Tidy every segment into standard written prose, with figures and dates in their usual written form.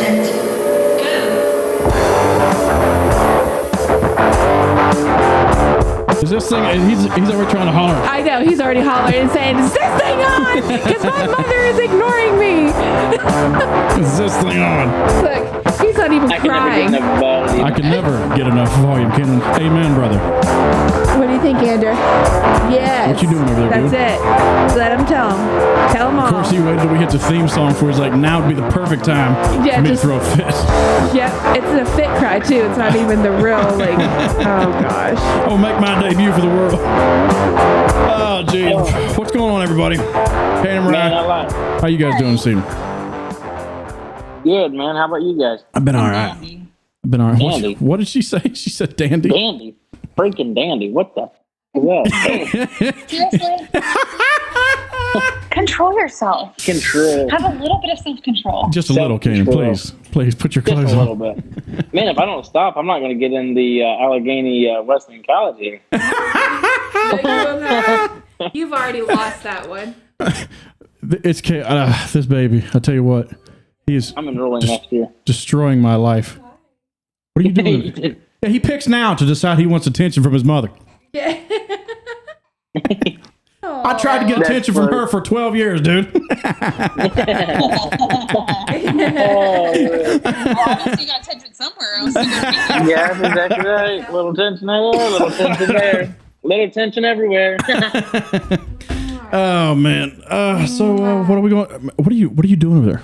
Sent. Is this thing? He's already trying to holler. I know, he's already hollering and saying, is this thing on? Because my mother is ignoring me. Is this thing on? Look, he's not even crying. I can never get enough volume, Canaan. Amen, brother. What do you think, Andrew? Yes. What you doing over there, That's dude? it. Let him tell him. Tell him all. Of course, he waited till we hit the theme song for. He's like, now would be the perfect time Yeah, for me just- to throw a fit. Yep, it's a fit cry, too. It's not even the real, like, oh, gosh. Oh, make my debut for the world. Oh, geez. What's going on, everybody? Hey, Man, Mariah. I like. How you guys doing this evening? Good, man. How about you guys? I've been all right. I've been all right. Dandy. What did she say? She said dandy. Dandy. Freaking dandy. What the? Well, Seriously? Control yourself. control. Have a little bit of self-control. Just a little, Canaan. Self-control. Please put your Just clothes a on. little bit. Man, if I don't stop, I'm not going to get in the Allegheny Wesleyan College here. No, you will not. You've already lost that one. It's this baby. I tell you what, he is I'm enrolling next year. destroying my life. What are you doing? Yeah, he picks now to decide he wants attention from his mother. Yeah. I tried to get That's attention from funny. her for 12 years, dude. Oh, Obviously, you got attention somewhere else. yeah, that's exactly right. Little tension there, little tension there. Little tension everywhere. Oh man. So what are we going? What are you doing over there?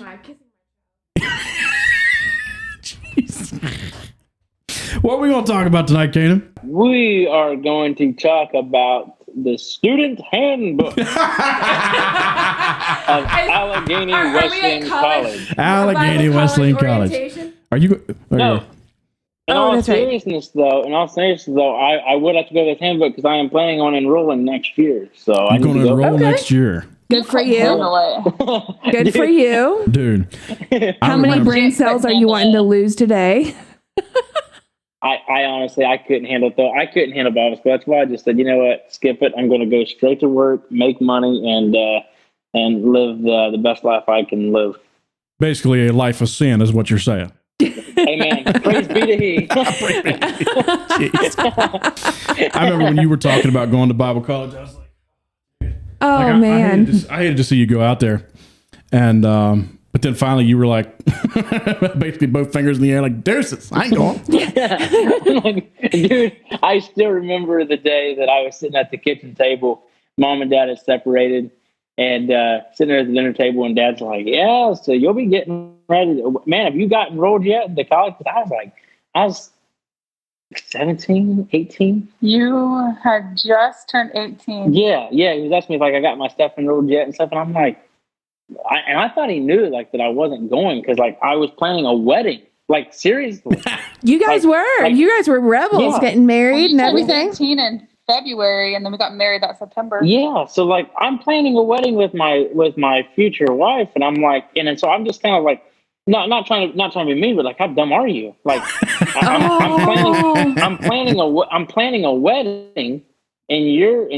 I kiss Jeez. What are we going to talk about tonight, Canaan? We are going to talk about the student handbook of Allegheny Are we at Wesleyan college? College. Allegheny Wesleyan College. Orientation? Are you? No. In Oh, all that's right. seriousness, though, I would have to go to this handbook because I am planning on enrolling next year. So I I'm need going to to go. enroll Okay. next year, Good for you. Handle it. Good for you. dude. How many brain cells are you wanting to lose today? I honestly, I couldn't handle it, though. I couldn't handle Bible school. That's why I just said, you know what, skip it. I'm going to go straight to work, make money, and live the best life I can live. Basically, a life of sin is what you're saying. Amen. Praise be to He. Jeez. I remember when you were talking about going to Bible college. I was like, Oh, man. I hated to see you go out there, and but then finally you were like, basically both fingers in the air, like deuces. I ain't going. Dude, I still remember the day that I was sitting at the kitchen table. Mom and Dad had separated, and sitting there at the dinner table, and Dad's like, "Yeah, so you'll be getting ready. Man, have you got enrolled yet in the college?" Because I was 17, 18. You had just turned 18. Yeah. He was asking me if I got my stuff enrolled yet and stuff, and I'm like, I thought he knew that I wasn't going because I was planning a wedding. Like seriously. You guys were. You guys were rebels Yeah. getting married and You turned everything. 18 in February, and then we got married that September. Yeah, so I'm planning a wedding with my future wife, and I'm like, and so I'm just kind of like, not trying to be mean, but like, how dumb are you? Like, I'm planning a wedding, and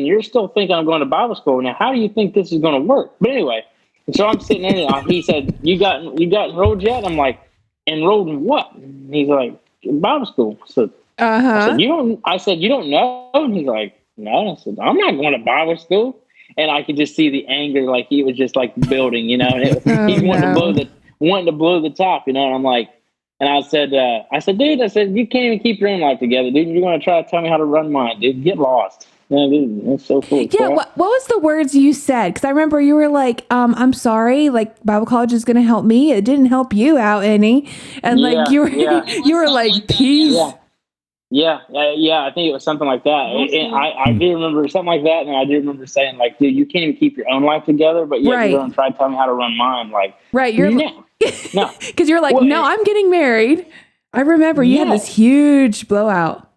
you're still thinking I'm going to Bible school. Now, how do you think this is going to work? But anyway, so I'm sitting there, and he said, "You got enrolled yet?" I'm like, "Enrolled in what?" And he's like, "Bible school." So I said, you don't know? And he's like, no. I said, I'm not going to Bible school. And I could just see the anger, like he was just like building, you know, and he wanted to blow the top, you know. And I'm like, and I said, dude, you can't even keep your own life together, dude. You're going to try to tell me how to run mine, dude. Get lost. Yeah, dude, that's so cool. Yeah, what was the words you said? Because I remember you were like, I'm sorry, like Bible college is going to help me. It didn't help you out any. And like you were, you were like, peace. Yeah. I think it was something like that. And I do remember something like that, and I do remember saying, like, dude, you can't even keep your own life together, but yet you're going to try to tell me how to run mine. Like, right, you're no. Because you're like, no, I'm getting married. I remember you had this huge blowout.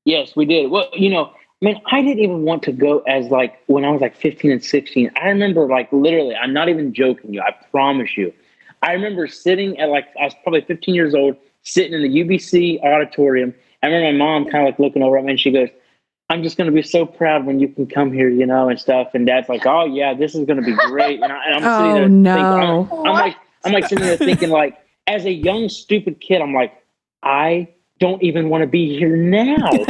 Yes, we did. Well, you know, man, I didn't even want to go as like when I was like 15 and 16. I remember like literally, I'm not even joking you. I promise you. I remember sitting at I was probably 15 years old, sitting in the UBC auditorium. I remember my mom kind of like looking over at me and she goes, I'm just going to be so proud when you can come here, you know, and stuff. And Dad's like, oh yeah, this is going to be great. And I'm sitting there thinking, I'm like sitting there thinking, like, as a young, stupid kid, I'm like, I don't even want to be here now. What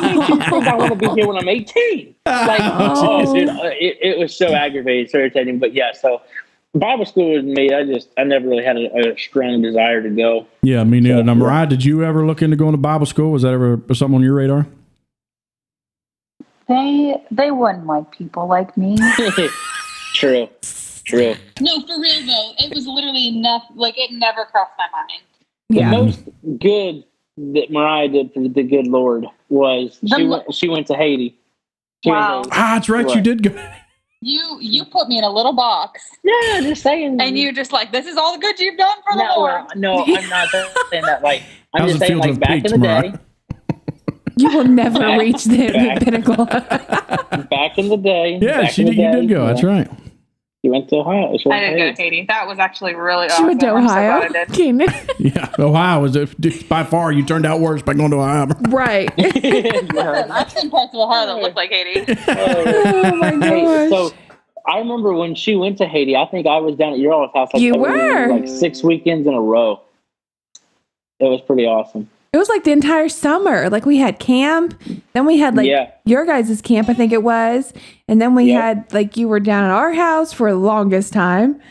makes you think I want to be here when I'm 18? Like, dude, it was so aggravating, so irritating. But yeah, so Bible school with me, I never really had a strong desire to go. Yeah, me neither. So, Now, Mariah, did you ever look into going to Bible school? Was that ever something on your radar? They wouldn't like people like me. True. No, for real though. It was literally enough. Like it never crossed my mind. Yeah. The most good that Mariah did for the good Lord was she went to Haiti. Wow. That's right. You did go. You put me in a little box. Yeah, just saying. And you're just like, this is all the good you've done for the Lord. No, I'm not saying that. Like, I'm How's just it saying, feel to like, have back peaked, in the Mariah? day. You will never reach the pinnacle. Back in the day. Yeah, you did go. That's right. You went to Ohio. I didn't go to Haiti. That was actually really awesome. She went to Ohio. I'm so glad I did. Keenan. Yeah, Ohio was by far. You turned out worse by going to Ohio. Right. I've seen parts of Ohio that look like Haiti. Oh my gosh. Hey, so I remember when she went to Haiti, I think I was down at your all's house You were. like 6 weekends in a row. It was pretty awesome. It was like the entire summer. Like we had camp, then we had like your guys' camp, I think it was. And then we had like you were down at our house for the longest time.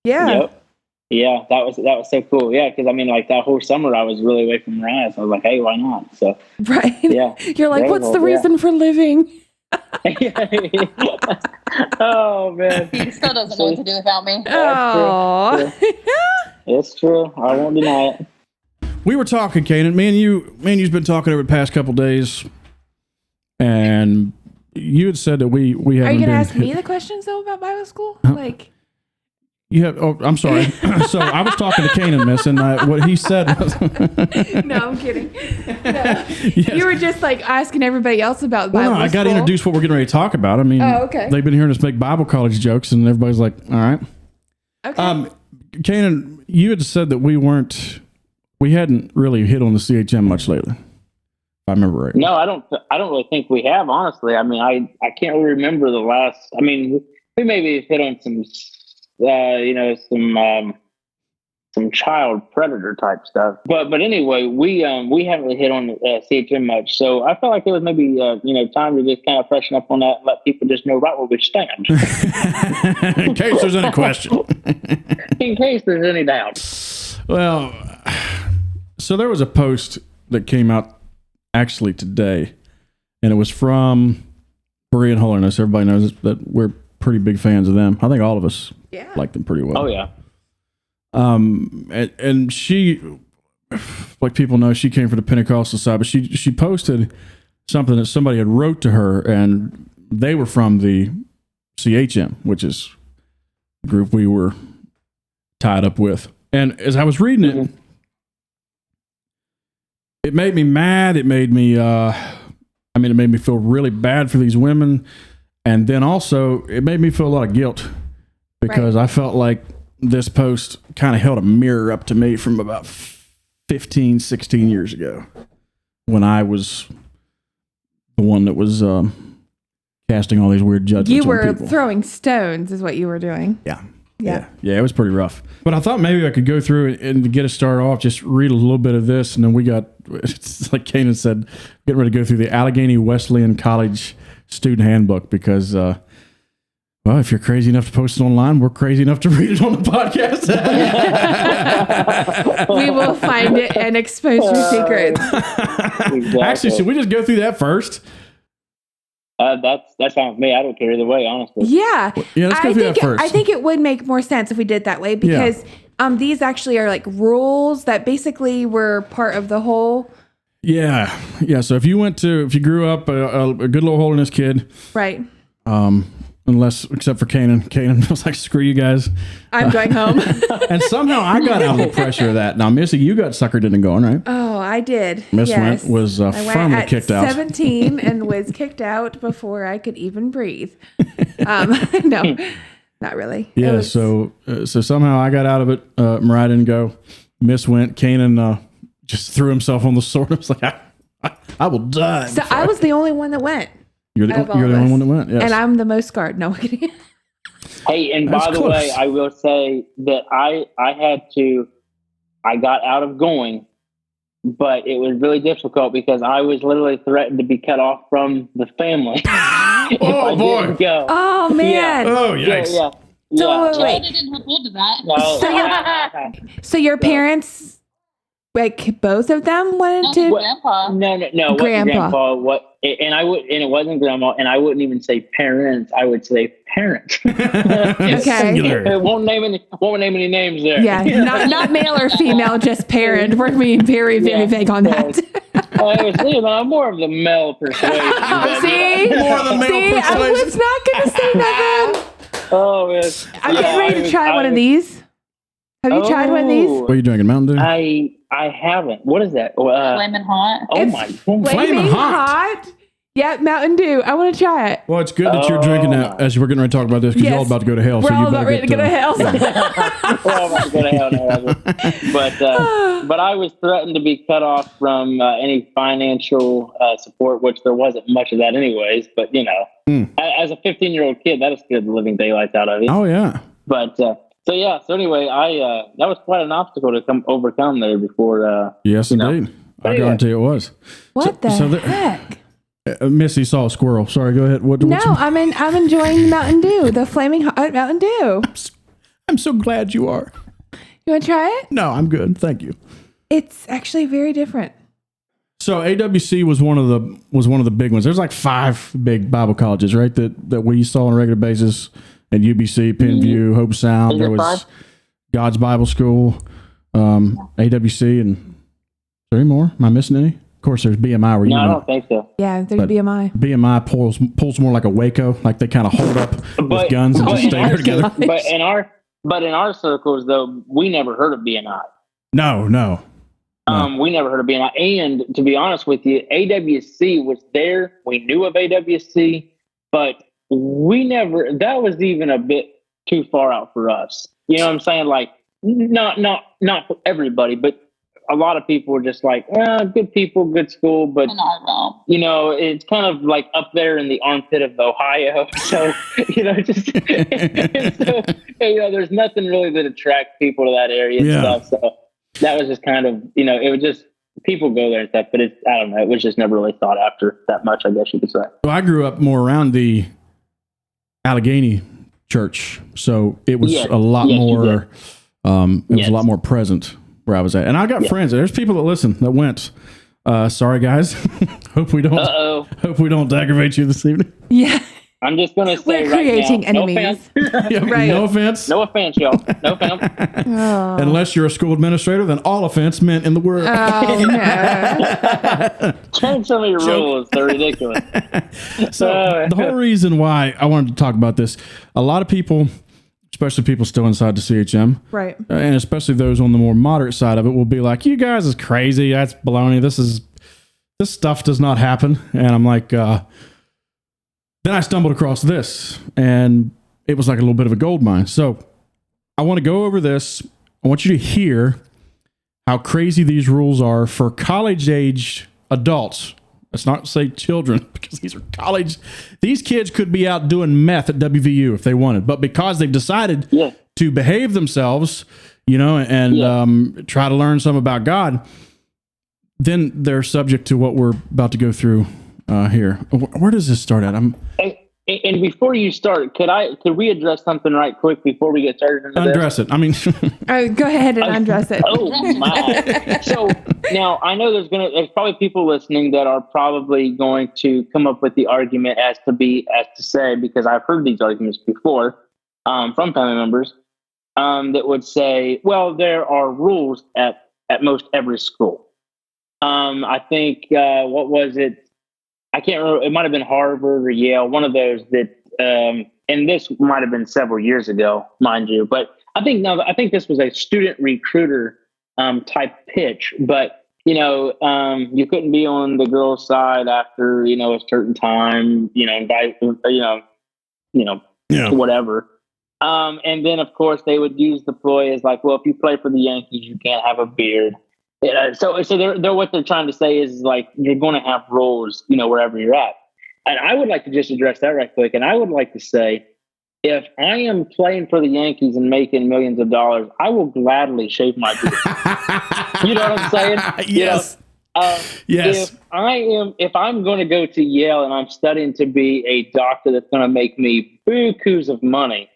Yeah. Yep. Yeah, that was so cool. Yeah, because I mean, like that whole summer I was really away from Mariah, so I was like, hey, why not? So right. Yeah. You're like, what's the reason for living? Oh man. He still doesn't know what to do without me. Oh. It's true. I won't deny it. We were talking, Canaan. Me and you've been talking over the past couple days, and you had said that we haven't. Are you going been to ask me the questions though about Bible school? Like, you have? Oh, I'm sorry. So I was talking to Canaan, Miss, and what he said was. no, I'm kidding. No. Yes. You were just like asking everybody else about Bible Well, no, I got to introduce what we're getting ready to talk about. I mean, okay. They've been hearing us make Bible college jokes, and everybody's like, "All right." Okay. Canaan, you had said that we hadn't really hit on the CHM much lately. If I remember right. No, I don't really think we have, honestly. I mean, I can't really remember the last. I mean, we maybe hit on some child predator type stuff. But anyway, we haven't really hit on CHM much. So I felt like it was maybe time to just kind of freshen up on that, and let people just know right where we stand. In case there's any question. In case there's any doubt. Well, so there was a post that came out actually today, and it was from Berea and Holiness. Everybody knows that we're pretty big fans of them. I think all of us like them pretty well. Oh yeah. And she, like people know, she came from the Pentecostal side, but she posted something that somebody had wrote to her, and they were from the CHM, which is the group we were tied up with. And as I was reading it, it made me mad. It made me, it made me feel really bad for these women. And then also, it made me feel a lot of guilt because I felt like this post kind of held a mirror up to me from about 15, 16 years ago when I was the one that was casting all these weird judgments on people. You were throwing stones is what you were doing. Yeah, it was pretty rough. But I thought maybe I could go through and to get us started off, just read a little bit of this. And then we got, it's like Canaan said, getting ready to go through the Allegheny Wesleyan College Student Handbook because, well, if you're crazy enough to post it online, we're crazy enough to read it on the podcast. We will find it and expose your secrets. Exactly. Actually, should we just go through that first? That's fine with me. I don't care either way, honestly. Yeah. Yeah, let's go through that first. I think it would make more sense if we did it that way because these actually are like rules that basically were part of the whole. Yeah. So if you grew up a good little holiness kid. Right. Except for Canaan. Canaan was like, screw you guys. I'm going home. And somehow I got out of the pressure of that. Now, Missy, you got suckered into going, right? Oh, I did. Miss yes. was I went firmly at kicked out. 17 and was kicked out before I could even breathe. No, not really. Yeah, so somehow I got out of it. Mariah didn't go. Miss went. Canaan just threw himself on the sword. I was like, I will die. So I was the only one that went. You're the only one that went. Yes. And I'm the most scarred. No, I'm kidding. Hey, and by the way, I will say that I got out of going, but it was really difficult because I was literally threatened to be cut off from the family if I didn't go. Oh man! Oh yikes! So wait. They didn't hold to that. No. So your parents, like both of them, wanted to? Grandpa. No, Grandpa. What? And it wasn't grandma, and I wouldn't even say parents. I would say parent. Okay. Won't name any names there. Yeah, not male or female, just parent. We're being very vague on that. I was more of the male persuasion. See, more of the male persuasion. I was not gonna say nothing. Oh man, I'm getting ready to try one of these. Have you tried one of these? What are you drinking, Mountain Dew? I haven't. What is that? Flamin' hot. Oh my God. Flaming hot. Yeah, Mountain Dew. I want to try it. Well, it's good that you're drinking that as we're getting ready to talk about this because you're all about to go to hell. We're all about ready to go to hell. We're all about to go to hell now. But I was threatened to be cut off from any financial support, which there wasn't much of that anyways. But, as a 15-year-old kid, that scared the living daylights out of you. Oh, yeah. But so anyway, that was quite an obstacle to overcome there before. Yes, indeed. I guarantee it was. What the heck? Missy saw a squirrel. Sorry, go ahead. I'm enjoying Mountain Dew, the flaming hot Mountain Dew. I'm so glad you are. You want to try it? No, I'm good. Thank you. It's actually very different. So AWC was one of the big ones. There's like 5 big Bible colleges, right? That we saw on a regular basis. And UBC, Penview, Hope Sound. There was God's Bible School, AWC, and is there any more? Am I missing any? Of course, there's BMI. Where I don't think so. Yeah, there's BMI. BMI pulls more like a Waco, like they kind of hold up with guns and just stay there together. But in our circles, though, we never heard of BMI. No. We never heard of BMI. And to be honest with you, AWC was there. We knew of AWC, but that was even a bit too far out for us. You know what I'm saying? Like, not for everybody, but a lot of people were just like, good people, good school, but it's kind of like up there in the armpit of Ohio. So, there's nothing really that attracts people to that area and stuff. So that was just kind of, it was just, people go there and stuff, but I don't know, it was just never really thought after that much, I guess you could say. Well, I grew up more around the Allegheny church, so it was a lot more. It was a lot more present where I was at, and I got friends. There's people that listen that went. Sorry, guys. Hope we don't aggravate you this evening. Yeah, I'm just gonna say we're creating enemies. Right. No offense. No offense, y'all. No offense. Unless you're a school administrator, then all offense meant in the word. Oh no! Change some of your rules. They're ridiculous. So the whole reason why I wanted to talk about this, a lot of people, especially people still inside the CHM, right, and especially those on the more moderate side of it, will be like, "You guys is crazy. That's baloney. This stuff does not happen." And I'm like, then I stumbled across this, and it was like a little bit of a gold mine. So I want to go over this. I want you to hear how crazy these rules are for college-aged adults. Let's not say children, because these are college. These kids could be out doing meth at WVU if they wanted, but because they've decided to behave themselves, and try to learn some about God, then they're subject to what we're about to go through here. Where does this start at? And before you start, could we address something right quick before we get started? Undress it. I mean, go ahead and undress it. Oh my! So now I know there's probably people listening that are probably going to come up with the argument as to say, because I've heard these arguments before from family members that would say, well, there are rules at most every school. I think what was it? I can't remember. It might have been Harvard or Yale, one of those that, and this might have been several years ago, mind you. But I think this was a student recruiter type pitch. But you couldn't be on the girls' side after a certain time. Whatever. And then of course they would use the ploy as like, well, if you play for the Yankees, you can't have a beard. So they're what they're trying to say is like you're going to have roles, wherever you're at. And I would like to just address that right quick. And I would like to say if I am playing for the Yankees and making millions of dollars, I will gladly shave my beard. You know what I'm saying? Yes. Yes. If I'm going to go to Yale and I'm studying to be a doctor that's going to make me bukus of money,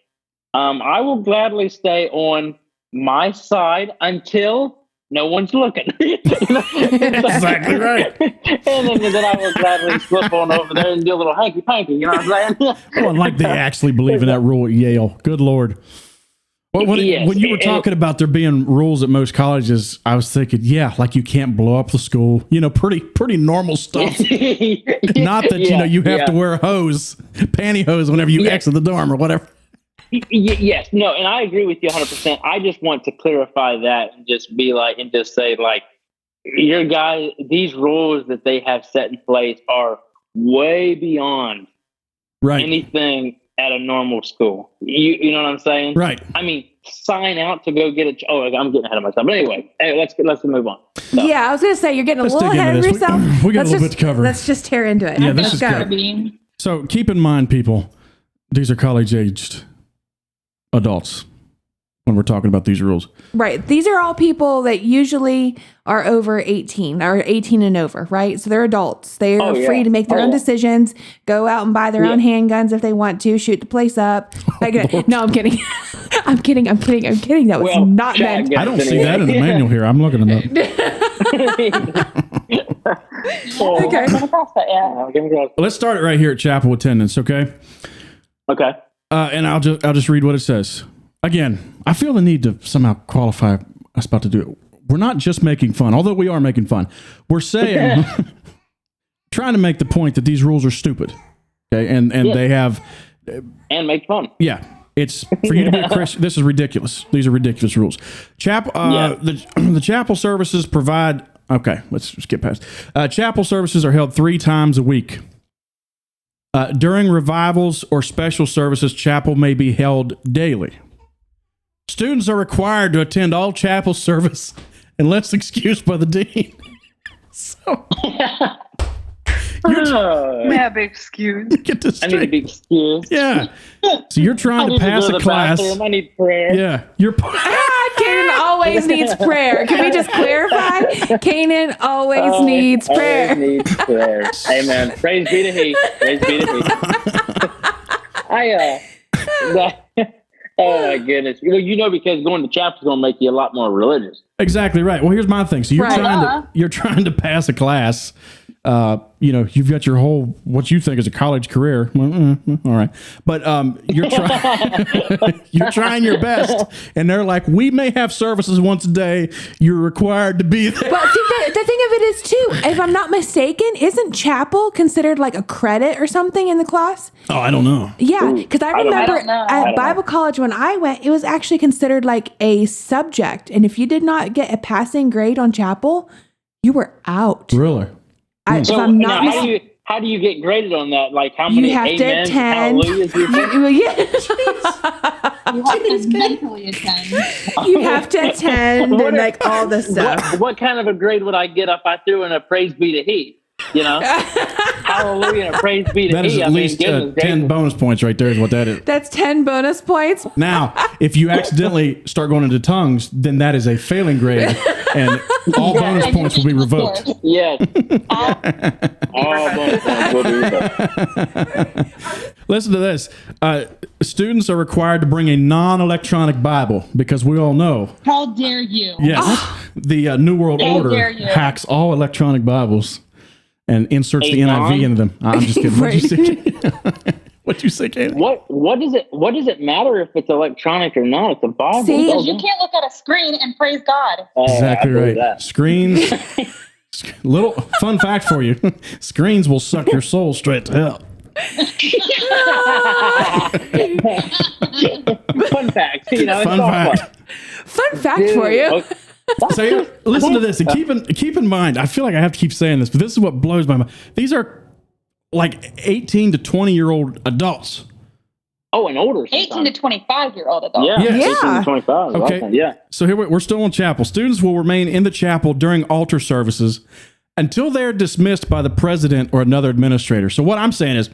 I will gladly stay on my side until no one's looking. Exactly right. And then I will gladly slip on over there and do a little hanky panky. You know what I'm saying? Well, like they actually believe in that rule at Yale. Good Lord. Well, when you were talking about there being rules at most colleges, I was thinking, yeah, like you can't blow up the school. Pretty normal stuff. Not that you have to wear a pantyhose whenever you exit the dorm or whatever. Yes, no, and I agree with you 100%. I just want to clarify that and just say your guy, these rules that they have set in place are way beyond anything at a normal school. You know what I'm saying? Right. I mean, sign out to go get a. Oh, I'm getting ahead of myself. But anyway, let's move on. So. Yeah, I was going to say you're getting a little ahead of yourself. We got a little bit to cover. Let's just tear into it. Yeah, this is good. So keep in mind, people, these are college-aged adults when we're talking about these rules. Right. These are all people that usually are over 18 or 18 and over, right? So they're adults. They are free to make their own decisions, go out and buy their own handguns if they want to, shoot the place up. No, I'm kidding. I'm kidding. That was not meant. I don't see that in the manual here. I'm looking at Okay. Let's start it right here at chapel attendance, okay? Okay. And I'll just read what it says. Again, I feel the need to somehow qualify us about to do it. We're not just making fun, although we are making fun. We're saying, trying to make the point that these rules are stupid. Okay, and they have and make fun. Yeah, it's for you to be a Christian. This is ridiculous. These are ridiculous rules. The chapel services provide. Okay, let's just get past. Chapel services are held 3 times a week. During revivals or special services, chapel may be held daily. Students are required to attend all chapel service unless excused by the dean. So may I be excused? Get this straight. I need to be excused. Yeah. So you're trying to pass a class. I need prayer. Yeah. Canaan always needs prayer. Can we just clarify? Canaan always needs prayer. Always needs prayer. Amen. Praise be to He. Praise be to He. Oh my goodness! Because going to chapel is going to make you a lot more religious. Exactly right. Well, here's my thing. So you're trying to pass a class. You've got your whole what you think is a college career. All right, but you're trying your best, and they're like, we may have services once a day. You're required to be there. But see, the thing of it is too, if I'm not mistaken, isn't chapel considered like a credit or something in the class? Oh, I don't know. Yeah, because I remember at Bible college when I went, it was actually considered like a subject, and if you did not get a passing grade on chapel, you were out. Really? How do you get graded on that? Like how many amens, hallelujahs you mentally attend. You have to attend and like all the stuff. What kind of a grade would I get if I threw in a praise be to He? Hallelujah and a praise be to He. That is at least 10 bonus points right there is what that is. That's 10 bonus points. Now, if you accidentally start going into tongues, then that is a failing grade, and all bonus points will be revoked. Yes. All bonus points will be revoked. Listen to this. Students are required to bring a non-electronic Bible because we all know. How dare you? Yes. The New World Order hacks all electronic Bibles and inserts the NIV into them. I'm just kidding. What'd you say, Canaan? What does it matter if it's electronic or not? It's a Bible. See, you can't look at a screen and praise God. Exactly right. That. Screens. Little fun fact for you: screens will suck your soul straight to hell. Fun fact. Fun fact for you. Okay. So listen to this and keep in mind. I feel like I have to keep saying this, but this is what blows my mind. These are like 18 to 20-year-old adults. Oh, and older. 18 to 25-year-old adults. Yeah. 18 to 25. Okay. Yeah. So here we're still in chapel. Students will remain in the chapel during altar services until they're dismissed by the president or another administrator. So what I'm saying is,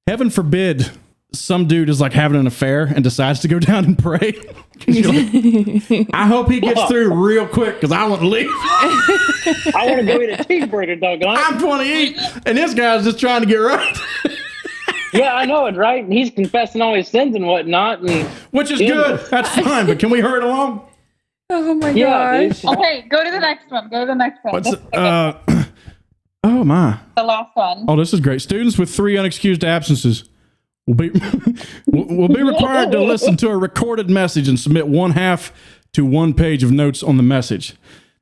heaven forbid some dude is like having an affair and decides to go down and pray. Like, I hope he gets through real quick because I want to leave. I want to go eat a cheeseburger, doggone. I'm 28, and this guy's just trying to get right. Yeah, I know it, right? And he's confessing all his sins and whatnot. Which is good. That's fine, but can we hurry it along? Oh my gosh. Dude. Okay, go to the next one. What's oh my. The last one. Oh, this is great. Students with 3 unexcused absences will be required to listen to a recorded message and submit 1/2 to 1 page of notes on the message.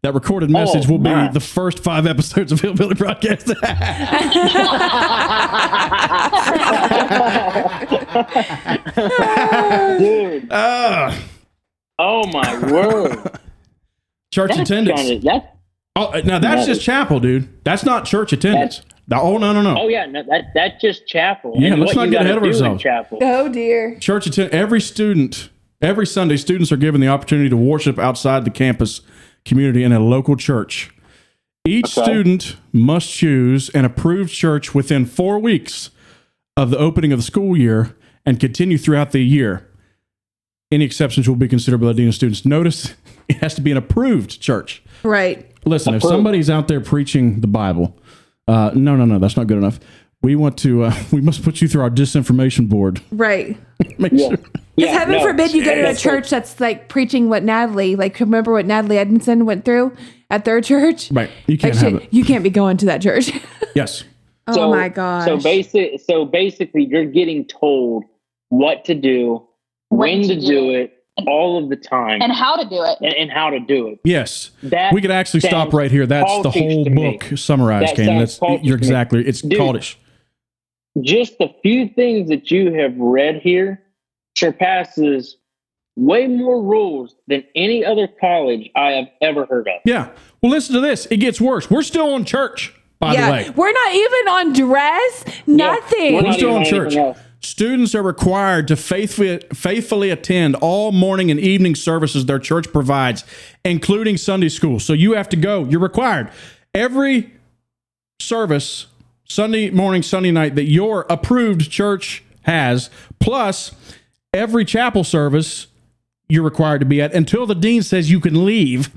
That recorded message will be the first 5 episodes of Hillbilly Broadcast. Dude. Oh my word. Church attendance. Now that's just chapel, dude. That's not church attendance. No. Oh yeah, no, that's just chapel. Yeah, let's not get ahead of ourselves. Chapel. Oh dear. Church attendance. Every Sunday, students are given the opportunity to worship outside the campus community in a local church. Each student must choose an approved church within 4 weeks of the opening of the school year and continue throughout the year. Any exceptions will be considered by the dean of students. Notice it has to be an approved church. Right. Listen, if somebody's out there preaching the Bible, no, that's not good enough. We want to. We must put you through our disinformation board. Right. Make sure. Because heaven forbid you go to a church that's like preaching what Natalie, like remember what Natalie Edmondson went through at their church? Right. You can't have it. You can't be going to that church. Yes. Oh my gosh. So basically, you're getting told what to do, when to do it, all of the time, and how to do it, and how to do it. Yes. We could actually stop right here. That's the whole book summarized, Canaan. You're exactly. It's cultish. Just the few things that you have read here surpasses way more rules than any other college I have ever heard of. Yeah. Well, listen to this. It gets worse. We're still on church, by the way. We're not even on dress. Nothing. We're still on church. Students are required to faithfully attend all morning and evening services their church provides, including Sunday school. So you have to go. You're required. Every service, Sunday morning, Sunday night, that your approved church has, plus every chapel service you're required to be at until the dean says you can leave.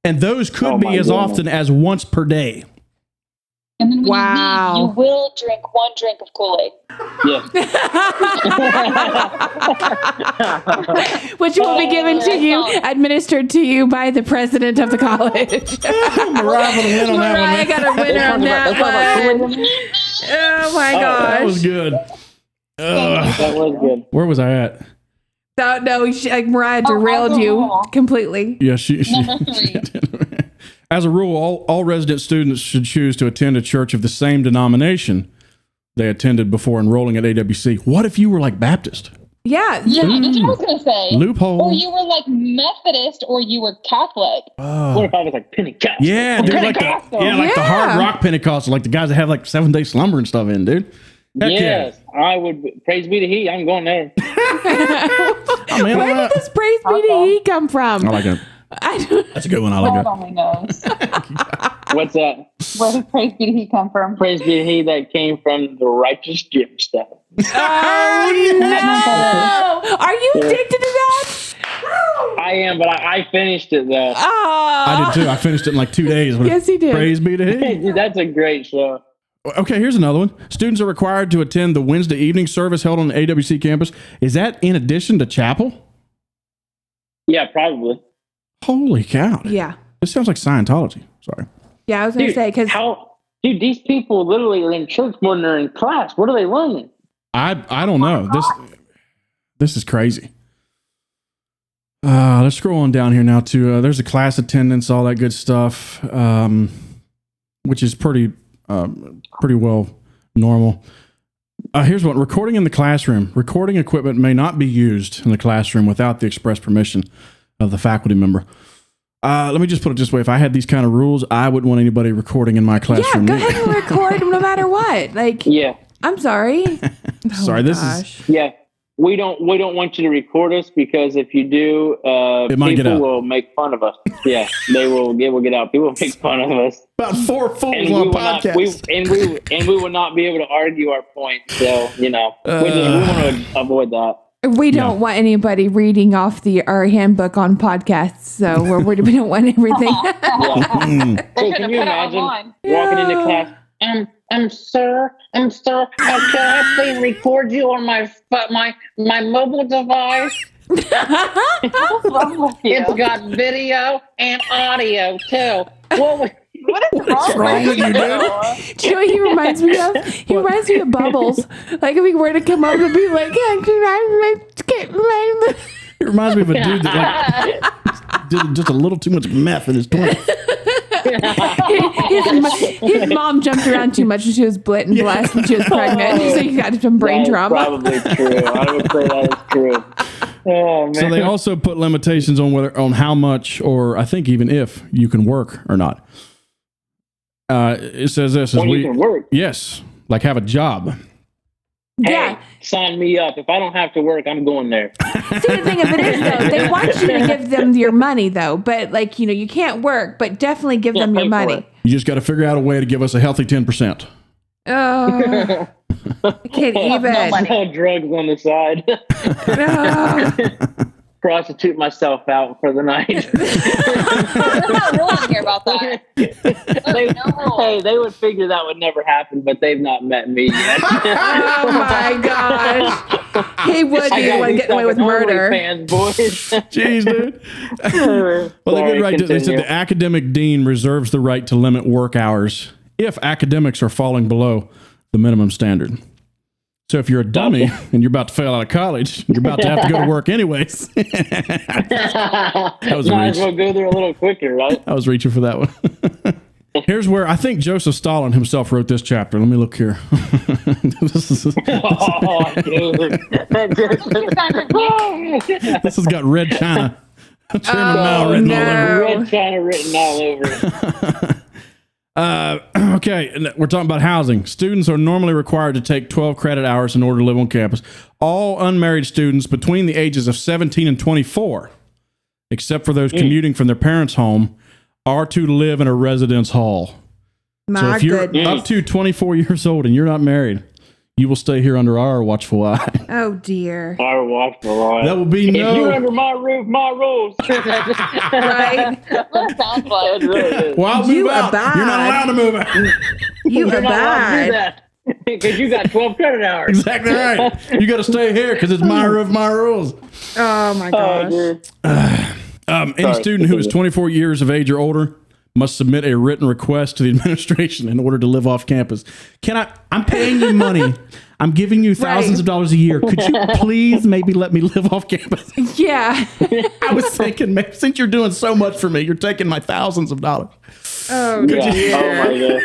And those could be as often as once per day. And then when you leave, you will drink 1 drink of Kool-Aid. Yeah. Which will be given to you, administered to you by the president of the college. Mariah got a winner on that one. Oh my gosh. That was good. That was good. Where was I at? No, Mariah derailed you completely. Yeah, she Number 3. As a rule, all resident students should choose to attend a church of the same denomination they attended before enrolling at AWC. What if you were like Baptist? Yeah. That's what I was going to say. Loophole. Or you were like Methodist, or you were Catholic. What if I was like Pentecostal? Yeah, dude, like the hard rock Pentecostal, like the guys that have like 7-day slumber and stuff in, dude. Heck yes, I would. Praise be to He. I'm going there. Where did this praise be to He come from? I like it. That's a good one. I like God it. only knows. What's that? Where does praise be to He come from? Praise be to He that came from the righteous Jim stuff. Oh no! Are you addicted to that? I am, but I finished it though. I did too. I finished it in like 2 days. Yes, he did. Praise be to He. Dude, that's a great show. Okay, here's another one. Students are required to attend the Wednesday evening service held on the AWC campus. Is that in addition to chapel? Yeah, probably. Holy cow. Yeah. This sounds like Scientology. Sorry. Yeah, I was going to say, because... Dude, these people literally are in church more than they're in class. What are they learning? I don't know. This is crazy. Let's scroll on down here now to, there's a class attendance, all that good stuff, which is pretty well normal. Here's one. Recording in the classroom. Recording equipment may not be used in the classroom without the express permission of the faculty member. Let me just put it this way. If I had these kind of rules, I wouldn't want anybody recording in my classroom. Yeah, go ahead and record no matter what. Like, yeah. I'm sorry. Sorry, this is... Yeah. we don't want you to record us because if you do, people will make fun of us. Yeah, they will. It will get out. People will make fun of us. About 4 fools on podcast. And we will not be able to argue our point. So we want to avoid that. We don't want anybody reading off our handbook on podcasts, so we don't want everything. So can you imagine walking into class? Sir, can I please record you on my mobile device? It's got video and audio too. What is wrong with you? Do you know what he reminds me of? He reminds me of Bubbles. Like if he were to come up and be like, it reminds me of a dude that did just a little too much meth in his 20s. His mom jumped around too much when she was blessed when she was pregnant. So he got some brain trauma. Probably true. I would say that is true. Oh, man. So they also put limitations on how much, or I think even if you can work or not. It says this: you can work. Yes, like have a job. Yeah. Hey, sign me up. If I don't have to work, I'm going there. See, the thing of it is, though, they want you to give them your money, though. But, you can't work, but definitely give them your money. You just got to figure out a way to give us a healthy 10%. Oh, I can't even. No drugs on the side. No. Prostitute myself out for the night. There's not rules here about that. They would figure that would never happen, but they've not met me yet. Oh my gosh. He would be the one getting away with murder. Fans, boys. Jeez, dude. Well, they did right. They said the academic dean reserves the right to limit work hours if academics are falling below the minimum standard. So if you're a dummy and you're about to fail out of college, you're about to have to go to work anyways. That was Might as well go there a little quicker, right? I was reaching for that one. Here's where I think Joseph Stalin himself wrote this chapter. Let me look here. This has got Red China. Chairman Mao written all over. Red China written all over it. Okay, we're talking about housing. Students are normally required to take 12 credit hours in order to live on campus. All unmarried students between the ages of 17 and 24, except for those commuting from their parents' home, are to live in a residence hall. So if you're up to 24 years old and you're not married, you will stay here under our watchful eye. Oh, dear. Our watchful eye. That will be If you're under my roof, my rules. Right? That sounds like Well, I'll move out. You're not allowed to move out. You You're not allowed to do abide. that. Because you got 12 credit hours. Exactly right. You got to stay here because it's my roof, my rules. Oh, my gosh. Any student who is 24 years of age or older must submit a written request to the administration in order to live off campus. I'm paying you money. I'm giving you thousands of dollars a year. Could you please maybe let me live off campus? Yeah. I was thinking, maybe since you're doing so much for me, you're taking my thousands of dollars. Oh, Yeah. dear. Oh, my God.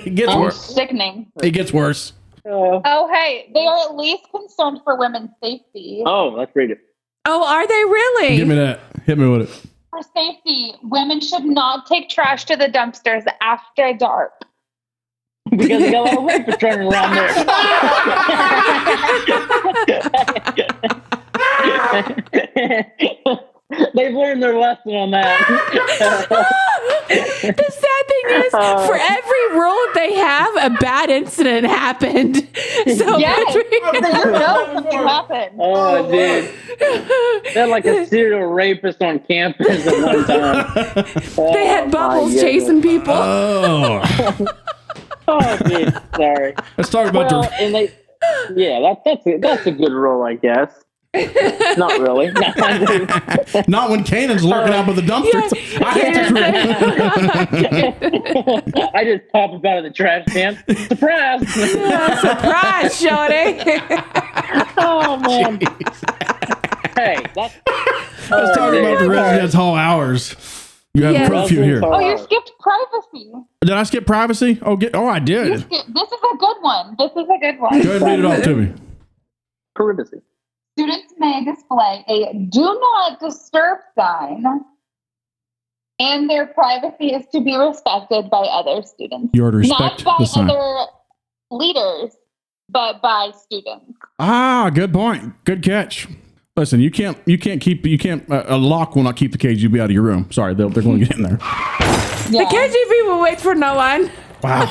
It gets worse. sickening. It gets worse. Oh, hey, they are at least concerned for women's safety. Oh, let's read it. Oh, are they really? Give me that. Hit me with it. For safety, women should not take trash to the dumpsters after dark. Because they got a lot of rapists running around there. They've learned their lesson on that. The sad thing is, for every rule they have, a bad incident happened. So Yes, you know something happened. Oh, dude. They're like a serial rapist on campus at one time. they had Bubbles chasing people. Oh. Oh, dude. Sorry. Let's talk about That's a good rule, I guess. Not really. not when Canaan's lurking out by the dumpsters. Yeah, I hate this rule. I just pop up out of the trash can. Surprise! Surprise, Shorty. Oh, man. Hey, Let's talk about the residence hall hours. You have a curfew here. Oh, you skipped privacy. Did I skip privacy? I did. This is a good one. Go ahead and read it off to me. privacy. Students may display a do not disturb sign, and their privacy is to be respected by other students. You are to respect not by the sign. other leaders, but by students. Good point. Good catch. Listen, you can't a lock will not keep the KGB out of your room. Sorry, they're going to get in there. The KGB will wait for no one. Wow.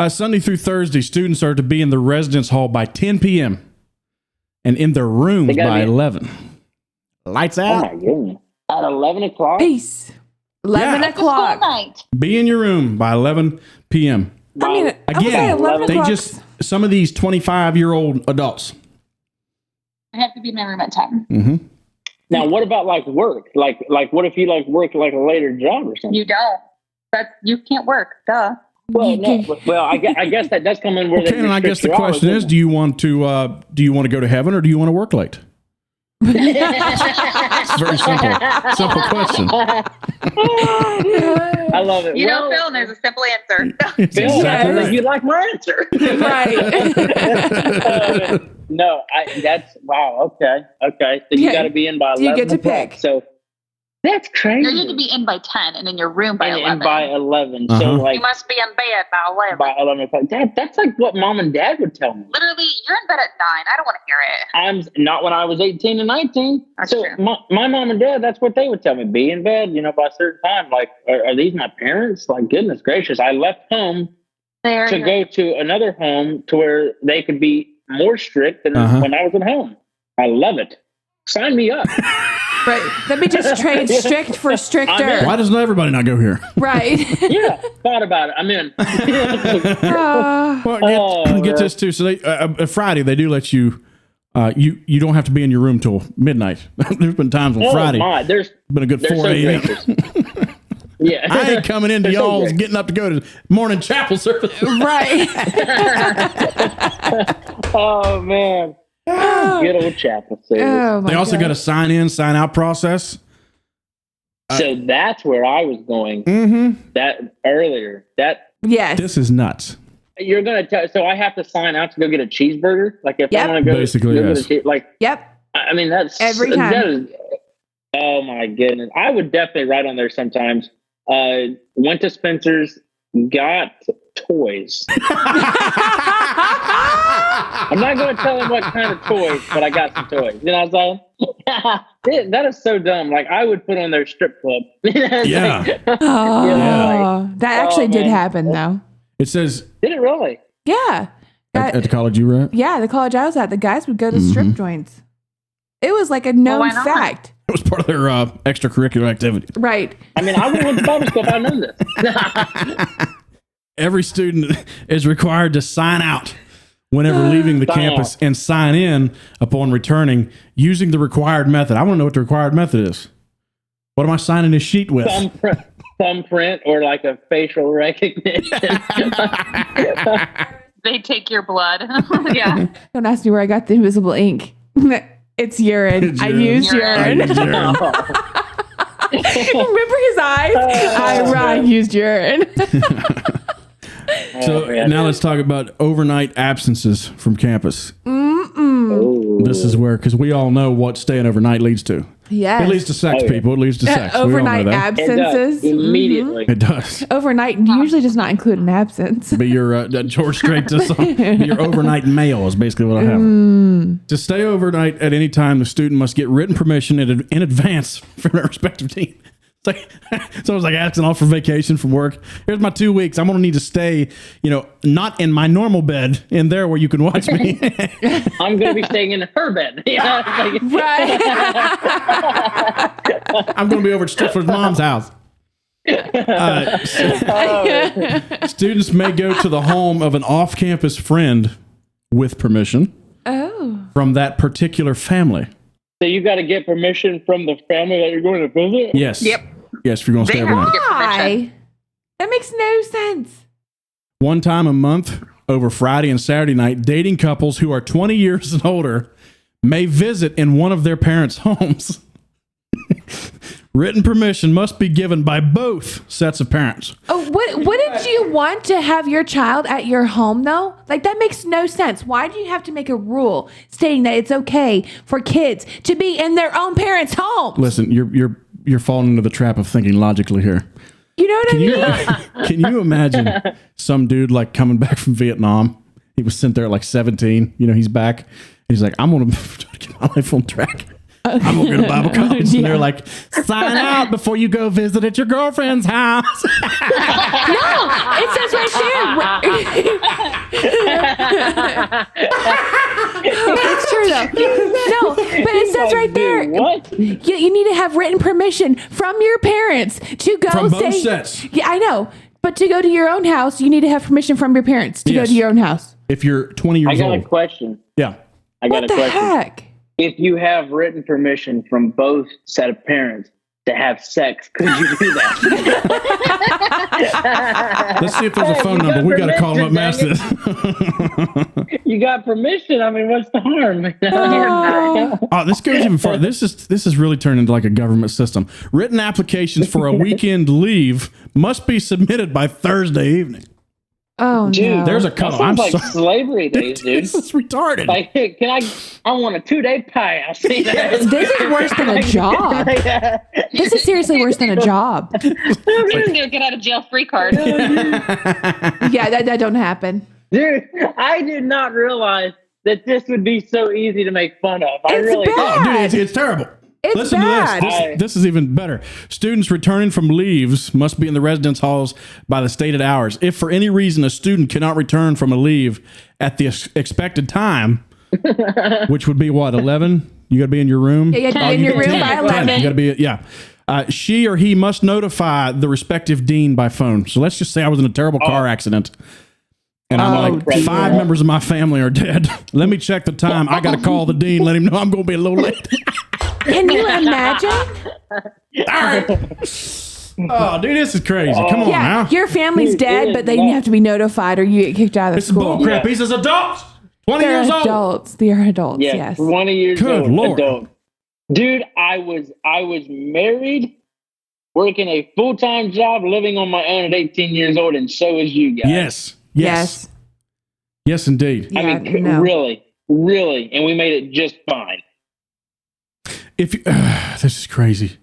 Sunday through Thursday, students are to be in the residence hall by 10 p.m. and in their rooms by 11. Lights out. Oh my goodness. At 11 o'clock? Peace. 11 o'clock. Night. Be in your room by 11 p.m. I mean, Again, some of these 25-year-old adults. I have to be in my room at 10. Mm-hmm. Now, what about like work? Like what if you like work like a later job or something? You don't. You can't work. Duh. Well, no. Well, I guess that does come in where. Okay, and I guess the question is, do you want to go to heaven or do you want to work late? It's a very simple question. I love it. You know, Phil, there's a simple answer. Phil, exactly right. You like my answer, Right? No, that's wow. Okay. So you got to be in by 11. You get to pick. So that's crazy. You need to be in by 10 and in your room by 11. And by 11. Uh-huh. So like you must be in bed by 11. By 11 o'clock. That's like what mom and dad would tell me. Literally, you're in bed at 9. I don't want to hear it. I'm not when I was 18 and 19. That's so true. My mom and dad, that's what they would tell me. Be in bed, by a certain time. Like, are these my parents? Like, goodness gracious. I left home to go to another home to where they could be more strict than when I was at home. I love it. Sign me up. Right. Let me just trade strict for stricter. Why doesn't everybody not go here? Right. Yeah. Thought about it. I'm in. Get this too. So Friday they do let you. You don't have to be in your room till midnight. There's been times on Friday. There's been a good 4 a.m. Yeah. I ain't coming into y'all's getting up to go to morning chapel service. Right. Oh man. Good old chapel service. Oh, they also got a sign in, sign out process. So that's where I was going. Mm-hmm. That earlier. Yes. This is nuts. You're gonna tell. So I have to sign out to go get a cheeseburger. Like if I want to go, basically, yes. Get Yep. I mean that's every time. Oh my goodness! I would definitely write on there sometimes. Went to Spencer's, got toys. I'm not going to tell him what kind of toys, but I got some toys. You know what I'm saying? That is so dumb. Like, I would put on their strip club. Yeah. That actually did happen, though. It says... Did it really? Yeah. At the college you were at? Yeah, the college I was at, the guys would go to strip joints. It was like a known fact. It was part of their extracurricular activity. Right. I mean, I would have went to Bible school if I'd known this. Every student is required to sign out whenever leaving the campus and sign in upon returning using the required method. I want to know what the required method is. What am I signing this sheet with? Thumbprint or like a facial recognition. They take your blood. Yeah. Don't ask me where I got the invisible ink. It's urine. I used urine. Remember his eyes? I used urine. So now let's talk about overnight absences from campus. This is where, because we all know what staying overnight leads to. Yes. It leads to sex, people. It leads to sex. Overnight absences. Immediately. It does. Overnight usually does not include an absence. But your George Strait your overnight mail is basically what I have. To stay overnight at any time, the student must get written permission in advance from their respective team. It's like someone's like asking off for vacation from work. Here's my 2 weeks. I'm gonna need to stay, not in my normal bed, in there where you can watch me. I'm gonna be staying in her bed. Right. I'm gonna be over at Stifler's mom's house. Students may go to the home of an off-campus friend with permission from that particular family. So you got to get permission from the family that you're going to visit? Yes. Yep. Yes, if you're going to stay overnight. Why? That makes no sense. One time a month, over Friday and Saturday night, dating couples who are 20 years and older may visit in one of their parents' homes. Written permission must be given by both sets of parents. Oh, wouldn't you want to have your child at your home, though? Like, that makes no sense. Why do you have to make a rule stating that it's okay for kids to be in their own parents' homes? Listen, you're falling into the trap of thinking logically here. You know what I mean? Can you imagine some dude like coming back from Vietnam? He was sent there at like 17. You know, he's back. He's like, I'm going to get my life on track. I'm going to go to Bible college. Yeah. And they're like, sign out before you go visit at your girlfriend's house. No, it says right there. It's true though. No, but it says right there. What? You need to have written permission from your parents to go. From both sets. Yeah, I know. But to go to your own house, you need to have permission from your parents to go Yes. to your own house. If you're 20 years I got old. a question. Yeah. I got What a the question. heck? If you have written permission from both set of parents to have sex, could you do that? Let's see if there's a phone you number. got We got to call them up, and permission, ask this. You got permission. I mean, what's the harm? Oh, this goes even further. This is really turned into like a government system. Written applications for a weekend leave must be submitted by Thursday evening. Oh Dude, no. There's a That cutoff. sounds I'm like sorry. slavery days, dude. This is retarded. Like, hey, I want a 2-day pass. This is worse than a job. This is seriously worse than a job. Get out of jail free card. Yeah, that don't happen. Dude, I did not realize that this would be so easy to make fun of. I It's really bad. Oh, dude, it's terrible. It's Listen bad. to this. This is even better. Students returning from leaves must be in the residence halls by the stated hours. If for any reason a student cannot return from a leave at the expected time, which would be what, 11? You got to be in your room? Yeah, you have to be in your room by 11. You got to be, yeah. She or he must notify the respective dean by phone. So let's just say I was in a terrible car accident. And I'm like, dear. 5 members of my family are dead. Let me check the time. I got to call the dean, let him know I'm going to be a little late. Can you imagine? Oh, dude, this is crazy. Come on Yeah, now. your family's dead, but they have to be notified or you get kicked out of It's school. bullcrap. He's adults. 20 They're years old. adults. They're adults. Yeah, Yes. 20 years Good old. Lord. Adult. Dude, I was married, working a full-time job, living on my own at 18 years old, and so is you guys. Yes. Yes. Yes, indeed. Yeah, I mean, no. really, and we made it just fine. If you, this is crazy.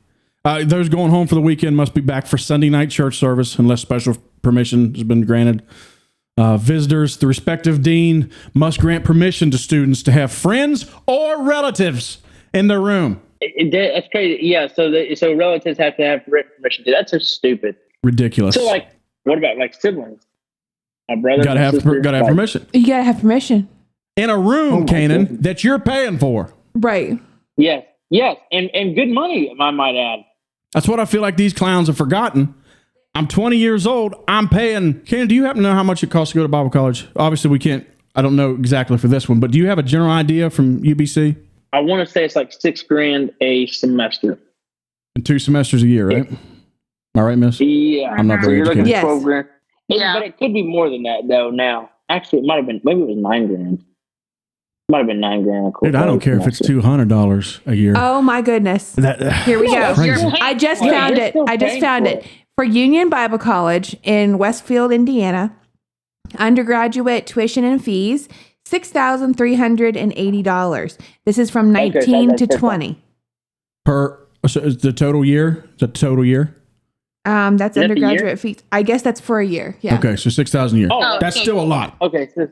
Those going home for the weekend must be back for Sunday night church service unless special permission has been granted. Visitors, the respective dean must grant permission to students to have friends or relatives in their room. That's crazy. Yeah, so relatives have to have written permission. Dude, that's so stupid. Ridiculous. So, like, what about, like, siblings? My brother Gotta have permission. You gotta have permission. In a room, Canaan, that you're paying for. Right. Yes, and good money, I might add. That's what I feel like these clowns have forgotten. I'm 20 years old. I'm paying. Canaan, do you happen to know how much it costs to go to Bible college? Obviously, we can't. I don't know exactly for this one, but do you have a general idea from UBC? I want to say it's like $6,000 a semester. And 2 semesters a year, right? Am I right, Miss? Yeah, I'm not so very you're looking educated. at Yes. $12,000. Yeah. But it could be more than that though. Now, actually, it might have been. Maybe it was $9,000. Might have been $9,000. Dude, I don't care if it's $200 a year. Oh my goodness. Here we go. Crazy. I just Yeah, found you're it. still I just paying found for it. For Union Bible College in Westfield, Indiana, undergraduate tuition and fees, $6,380. This is from 19 to 20. So is the total year? Is that the total year? That's that the undergraduate year? fees. I guess that's for a year. Yeah. Okay, so 6,000 a year. Oh, That's okay. still a lot. Okay. So,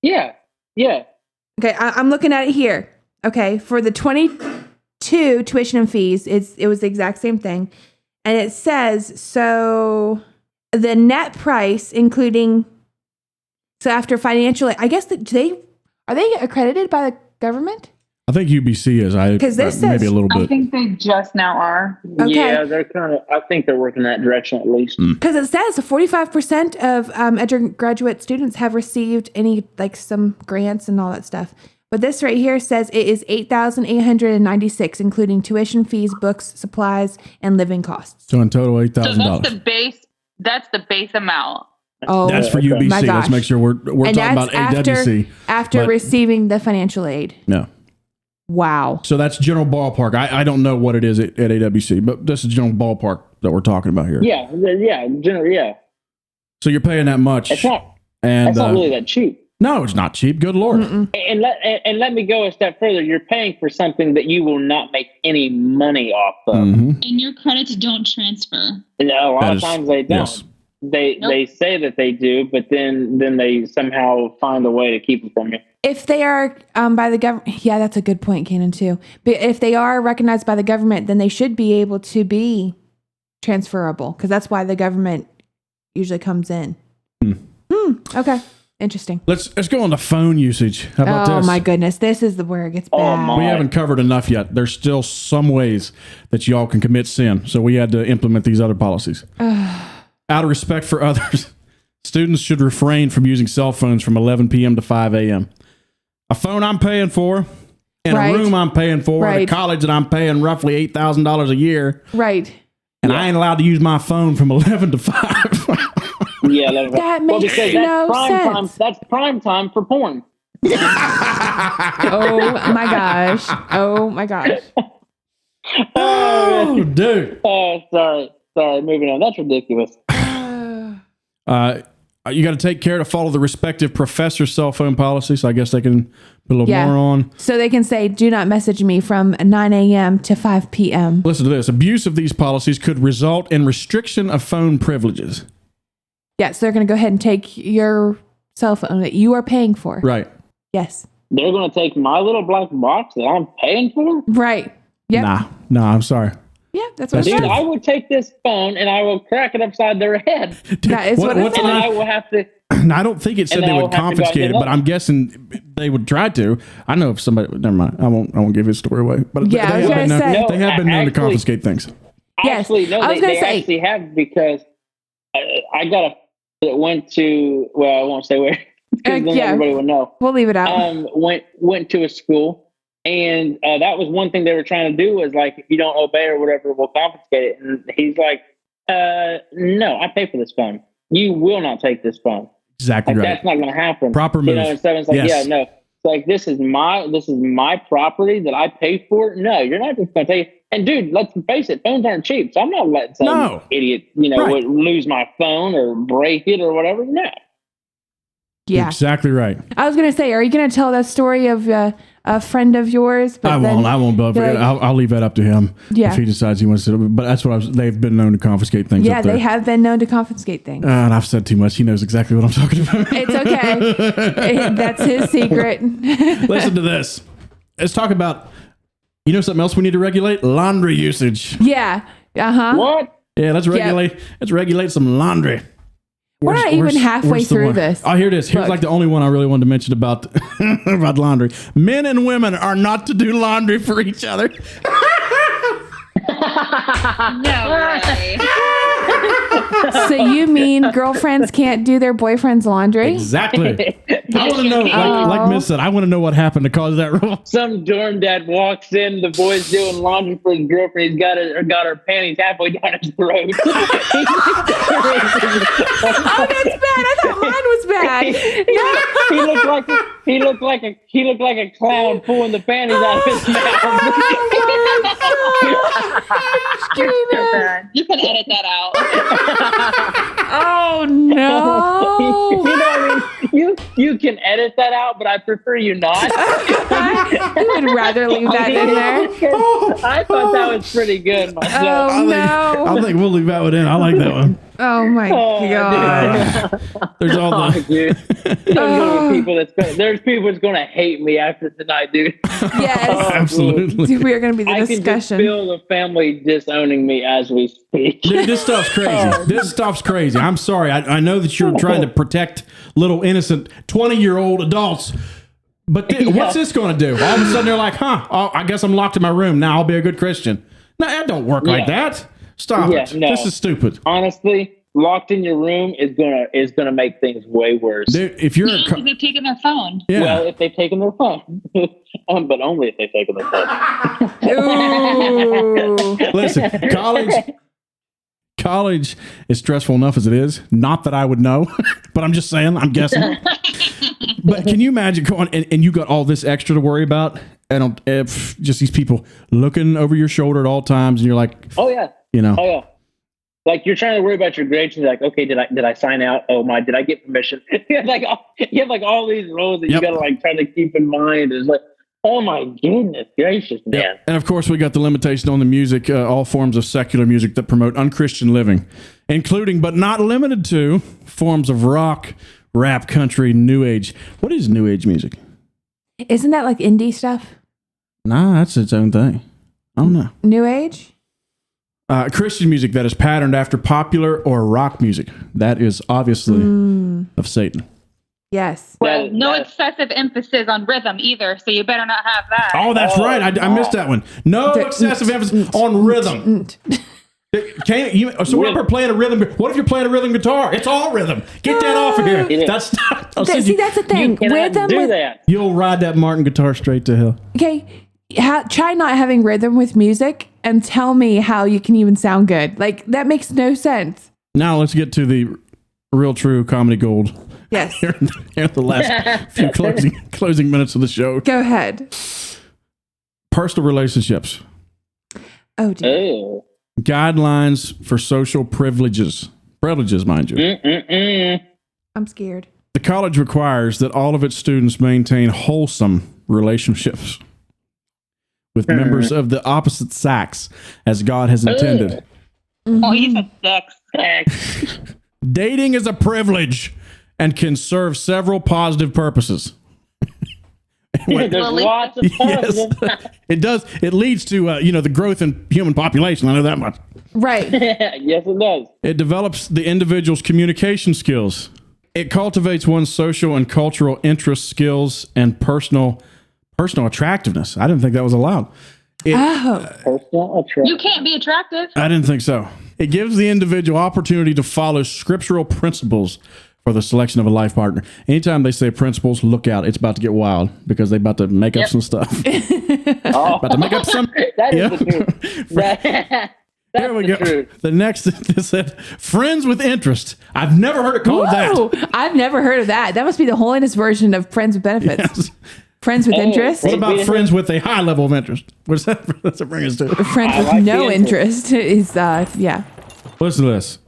yeah. Okay, I'm looking at it here. Okay, for the 22 tuition and fees, it was the exact same thing. And it says, so the net price, including, so after financial, I guess are they accredited by the government? I think UBC is. 'Cause this maybe says- a little I bit. think they just now are. Okay. Yeah, they're kind of. I think they're working that direction at least. Because it says 45% of undergraduate students have received some grants and all that stuff. But this right here says it is $8,896, including tuition fees, books, supplies, and living costs. So in total, So $8,000. that's the base. That's the base amount. Oh, That's for Okay. UBC. My gosh. Let's make sure we're and talking about AWC. after but- receiving the financial aid. No. Wow. So that's general ballpark. I don't know what it is at AWC, but this is general ballpark that we're talking about here. Yeah. Generally, yeah. So you're paying that much. It's not. and That's not really that cheap. No, it's not cheap. Good Lord. And let me go a step further. You're paying for something that you will not make any money off of. And your credits don't transfer. And a lot of times they don't. Yes. They say that they do, but then they somehow find a way to keep it from you. If they are by the government, yeah, that's a good point, Canaan, too. But if they are recognized by the government, then they should be able to be transferable, because that's why the government usually comes in. Okay, interesting. Let's go on to phone usage. How about this? Oh my goodness, this is where it gets bad. We haven't covered enough yet. There's still some ways that y'all can commit sin, so we had to implement these other policies. Out of respect for others, students should refrain from using cell phones from 11 p.m. to 5 a.m. A phone I'm paying for, in a room I'm paying for, at a college that I'm paying roughly $8,000 a year. Right. And I ain't allowed to use my phone from 11 to 5. Yeah, that makes no sense. That's prime time for porn. Oh my gosh. Oh my gosh. Oh, dude. Oh, sorry. Moving on. That's ridiculous. You got to take care to follow the respective professor's cell phone policy. So I guess they can put a little more on. So they can say, do not message me from 9 a.m. to 5 p.m. Listen to this. Abuse of these policies could result in restriction of phone privileges. Yes, they're going to go ahead and take your cell phone that you are paying for. Right. Yes. They're going to take my little black box that I'm paying for? Right. Yep. Nah, I'm sorry. Yeah, that's what Dude, I would take this phone and I will crack it upside their head. That is what it is. And I will have to... I don't think it said they would confiscate it, but I'm guessing they would try to. I know if somebody... Never mind. I won't give his story away. But yeah, they have been known to confiscate things. Yes. Actually, no, they actually have, because I got a... that went to... Well, I won't say where. Because then everybody would know. We'll leave it out. Went to a school. And that was one thing they were trying to do, was like, if you don't obey or whatever, we'll confiscate it. And he's like, no, I pay for this phone. You will not take this phone. Exactly like, right. That's not going to happen. Proper move. And so it's like, yeah, no. It's like, this is my property that I pay for. No, you're not just going to take it. And dude, let's face it, phones aren't cheap. So I'm not letting some idiot, lose my phone or break it or whatever. No. Yeah. Exactly right. I was going to say, are you going to tell that story of a friend of yours? But I won't. But I'll leave that up to him. Yeah. If he decides he wants to. But that's what they've been known to confiscate things. Yeah, they have been known to confiscate things. And I've said too much. He knows exactly what I'm talking about. It's okay. That's his secret. Listen to this. Let's talk about, something else we need to regulate? Laundry usage. Yeah. Uh-huh. What? Yeah, let's regulate some laundry. We're not even halfway through this. Oh, here it is. Here's like the only one I really wanted to mention about about laundry. Men and women are not to do laundry for each other. No way. So you mean girlfriends can't do their boyfriend's laundry? Exactly. I want to know, like Miss said, I want to know what happened to cause that rule. Some dorm dad walks in, the boy's doing laundry for his girlfriend. He's got her panties halfway down his throat. Oh, that's bad. I thought mine was bad. He looked like a clown pulling the panties out of his mouth. You can edit that out. Oh no! You know what I mean? You can edit that out, but I prefer you not. I would rather leave that in there. I thought that was pretty good myself. Oh no! I think we'll leave that one in. I like that one. Oh my god! There's all the dude. There's people that's gonna hate me after tonight, dude. Yes, absolutely. Dude, we are gonna be the discussion. I can just feel the family disowning me as we speak. Dude, this stuff's crazy. This stuff's crazy. I'm sorry. I know that you're trying to protect little innocent 20-year-old adults. But what's this going to do? All of a sudden they're like, I guess I'm locked in my room. Now I'll be a good Christian. No, that don't work like that. Stop it. No. This is stupid. Honestly, locked in your room is gonna make things way worse. Dude, if you're they've taken their phone. Yeah. Well, if they've taken their phone. But only if they've taken their phone. Listen, college is stressful enough as it is. Not that I would know, but I'm just saying, I'm guessing. But can you imagine going and you got all this extra to worry about, and just these people looking over your shoulder at all times, and you're like, oh yeah, oh yeah. Like you're trying to worry about your grades. And you're like, okay, did I sign out? Oh my, did I get permission? you have like all these rules that you got to like try to keep in mind. It's like, oh my goodness gracious, man. Yep. And of course, we got the limitation on the music, all forms of secular music that promote unchristian living, including but not limited to forms of rock, rap, country, new age. What is new age music? Isn't that like indie stuff? Nah, that's its own thing. I don't know. New age? Christian music that is patterned after popular or rock music. That is obviously of Satan. Yes. Well, no excessive emphasis on rhythm either, so you better not have that. Oh, that's right. I missed that one. No excessive emphasis on rhythm. So what if we're playing a rhythm? What if you're playing a rhythm guitar? It's all rhythm. Get that off of here. That's the thing. Rhythm do that. You'll ride that Martin guitar straight to hell. Okay. Try not having rhythm with music and tell me how you can even sound good. Like, that makes no sense. Now let's get to the real true comedy gold. Yes. Here in the last few closing minutes of the show. Go ahead. Personal relationships. Oh, dear. Oh. Guidelines for social privileges. Privileges, mind you. I'm scared. The college requires that all of its students maintain wholesome relationships with members of the opposite sex as God has intended. Oh, you said sex. Dating is a privilege and can serve several positive purposes. There's lots of positives. Yes, it does. It leads to the growth in human population. I know that much. Right. Yes, it does. It develops the individual's communication skills. It cultivates one's social and cultural interests, skills, and personal attractiveness. I didn't think that was allowed. Personal attraction. You can't be attractive. I didn't think so. It gives the individual opportunity to follow scriptural principles for the selection of a life partner. Anytime they say principles, look out. It's about to get wild because they're about to make up some stuff. About to make up some. That is the truth. There we go. Truth. The next, it said, friends with interest. I've never heard it called that. I've never heard of that. That must be the holiness version of friends with benefits. Yes. Friends with interest? What about friends with a high level of interest? What does that bring us to? Friends with no interest is, yeah. Listen to this.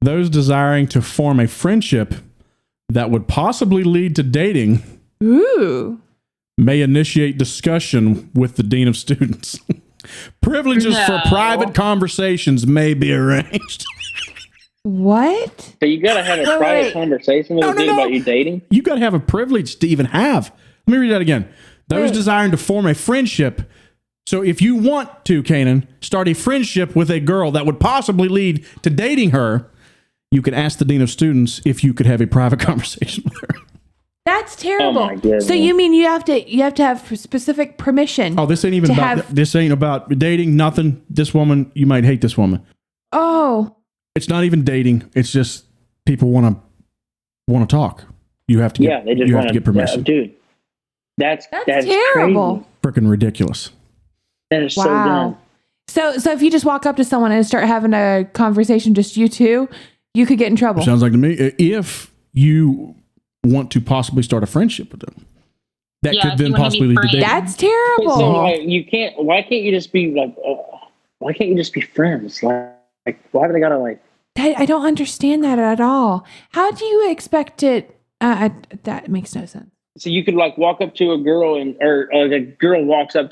Those desiring to form a friendship that would possibly lead to dating may initiate discussion with the dean of students. Privileges for private conversations may be arranged. What? So you gotta have a private conversation with a dude about you dating? You gotta have a privilege to even have. Let me read that again. Those desiring to form a friendship. So if you want to, Canaan, start a friendship with a girl that would possibly lead to dating her, you can ask the dean of students if you could have a private conversation with her. That's terrible. Oh my goodness. So you mean you have to have specific permission? Oh, this ain't even about this ain't about dating. Nothing. This woman, you might hate this woman. Oh. It's not even dating. It's just people want to talk. You have to get. They just want to get permission, dude. That's terrible. Freaking ridiculous. That is so dumb. So if you just walk up to someone and start having a conversation, just you two, you could get in trouble. Sounds like to me. If you want to possibly start a friendship with them, that could then possibly lead to dating. That's terrible. So you can't. Why can't you just be like? Why can't you just be friends? Like why do they gotta like? I don't understand that at all. How do you expect it? That makes no sense. So you could like walk up to a girl or the girl walks up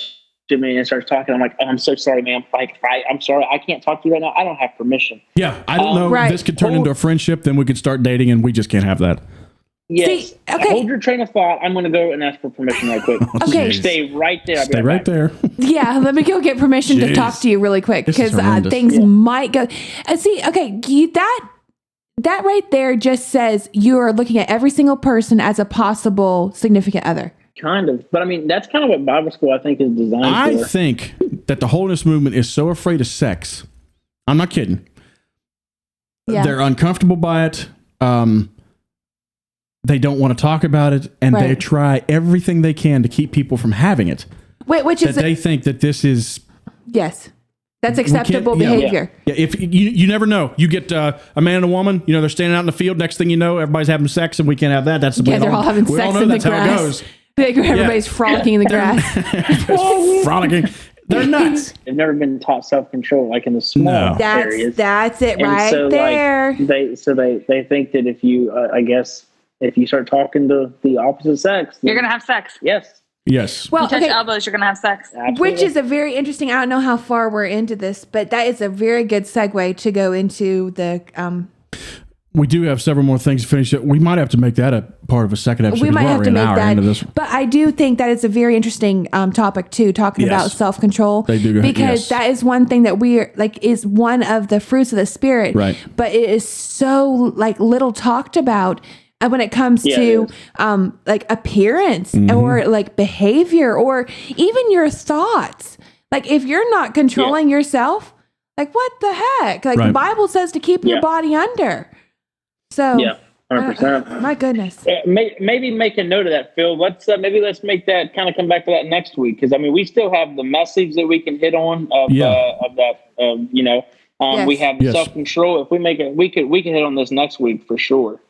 to me and starts talking. I'm like, oh, I'm so sorry, ma'am. Like, I'm sorry. I can't talk to you right now. I don't have permission. Yeah, I don't know. Right. This could turn into a friendship. Then we could start dating, and we just can't have that. Yes. See, okay. Hold your train of thought. I'm going to go and ask for permission right quick. Okay. Stay right there. Stay right there. Yeah, let me go get permission to talk to you really quick because things might go. See, okay, that right there just says you are looking at every single person as a possible significant other. Kind of. But I mean, that's kind of what Bible school, I think, is designed for. I think that the holiness movement is so afraid of sex. I'm not kidding. Yeah. They're uncomfortable by it. They don't want to talk about it, and they try everything they can to keep people from having it. Which is they think that this is that's acceptable behavior. Yeah, if you never know, you get a man and a woman. They're standing out in the field. Next thing you know, everybody's having sex, and we can't have that. That's the way they're all having sex in the grass. Everybody's frolicking in the grass. Frolicking. They're nuts. They've never been taught self-control, like in the small areas. That's it And right so, there. Like, they think that if you, I guess, if you start talking to the opposite sex, You're going to have sex. Yes. Yes. Well, you touch elbows, you're going to have sex. Absolutely. Which is a very interesting, I don't know how far we're into this, but that is a very good segue to go into the, we do have several more things to finish. We might have to make that a part of a second episode. we might have to make that. Into this. But I do think that it's a very interesting topic too, talking about self-control. They do. Because that is one thing that we are, like, is one of the fruits of the spirit. Right. But it is so like little talked about when it comes to like appearance or like behavior or even your thoughts. Like if you're not controlling yourself, like what the heck? Like the Bible says to keep your body under. So 100%. My goodness. Maybe make a note of that, Phil. Let's make that kind of come back to that next week, because I mean we still have the message that we can hit on of that. We have the self-control. If we make it, we can hit on this next week for sure.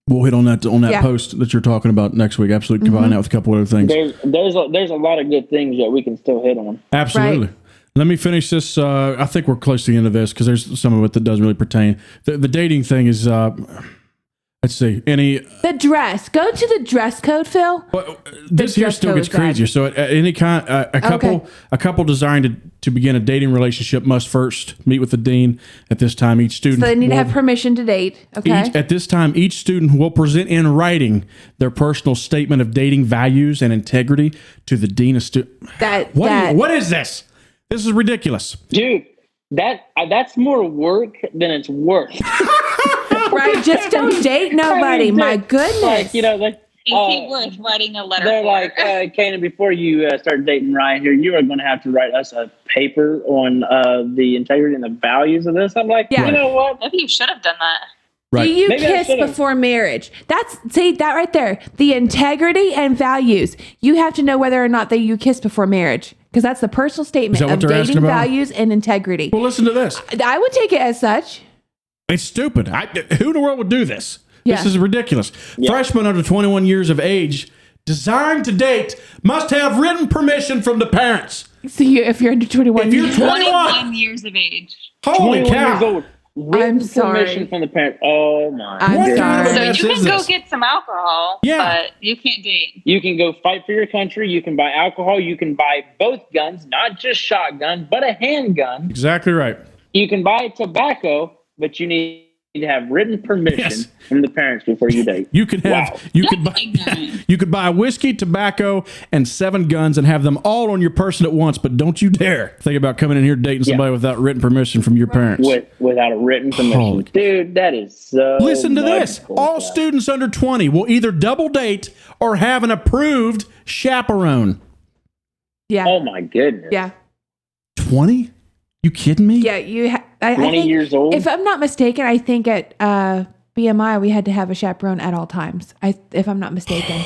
We'll hit on that post that you're talking about next week. Absolutely, combine that with a couple other things. There's a lot of good things that we can still hit on. Absolutely. Right. Let me finish this. I think we're close to the end of this because there's some of it that doesn't really pertain. The dating thing is, let's see, the dress. Go to the dress code, Phil. Well, this here still gets crazier. So at any kind, a couple desiring to begin a dating relationship must first meet with the dean. At this time, each student. So they need to have permission to date. Okay. At this time, each student will present in writing their personal statement of dating values and integrity to the dean of students. What is this? This is ridiculous, dude. That's more work than it's worth. Right? Just don't date nobody. My goodness. Like, ain't it worth writing a letter? They're like, Canaan, before you start dating Mariah here, you are going to have to write us a paper on the integrity and the values of this. I'm like, you know what? Maybe you should have done that. Right. Do you kiss before marriage? See that right there. The integrity and values. You have to know whether or not that you kiss before marriage. Because that's the personal statement of dating values and integrity. Well, listen to this. I would take it as such. It's stupid. Who in the world would do this? Yeah. This is ridiculous. Yeah. Freshmen under 21 years of age desiring to date must have written permission from the parents. So if you're under 21, if you're 21 years of age. Holy cow. I'm sorry. Permission from the parents. Oh my! I'm sorry. So you can go get some alcohol, but you can't date. You can go fight for your country. You can buy alcohol. You can buy both guns, not just shotgun, but a handgun. Exactly right. You can buy tobacco, but you need to have written permission from the parents before you date. You could have you could buy whiskey, tobacco, and 7 guns and have them all on your person at once, but don't you dare think about coming in here dating somebody without written permission from your parents. Without a written permission. Dude, that is so Listen to this. All students under 20 will either double date or have an approved chaperone. Yeah. Oh my goodness. Yeah. 20? You kidding me? Yeah, I 20 think, years old? If I'm not mistaken, I think at BMI we had to have a chaperone at all times. If I'm not mistaken.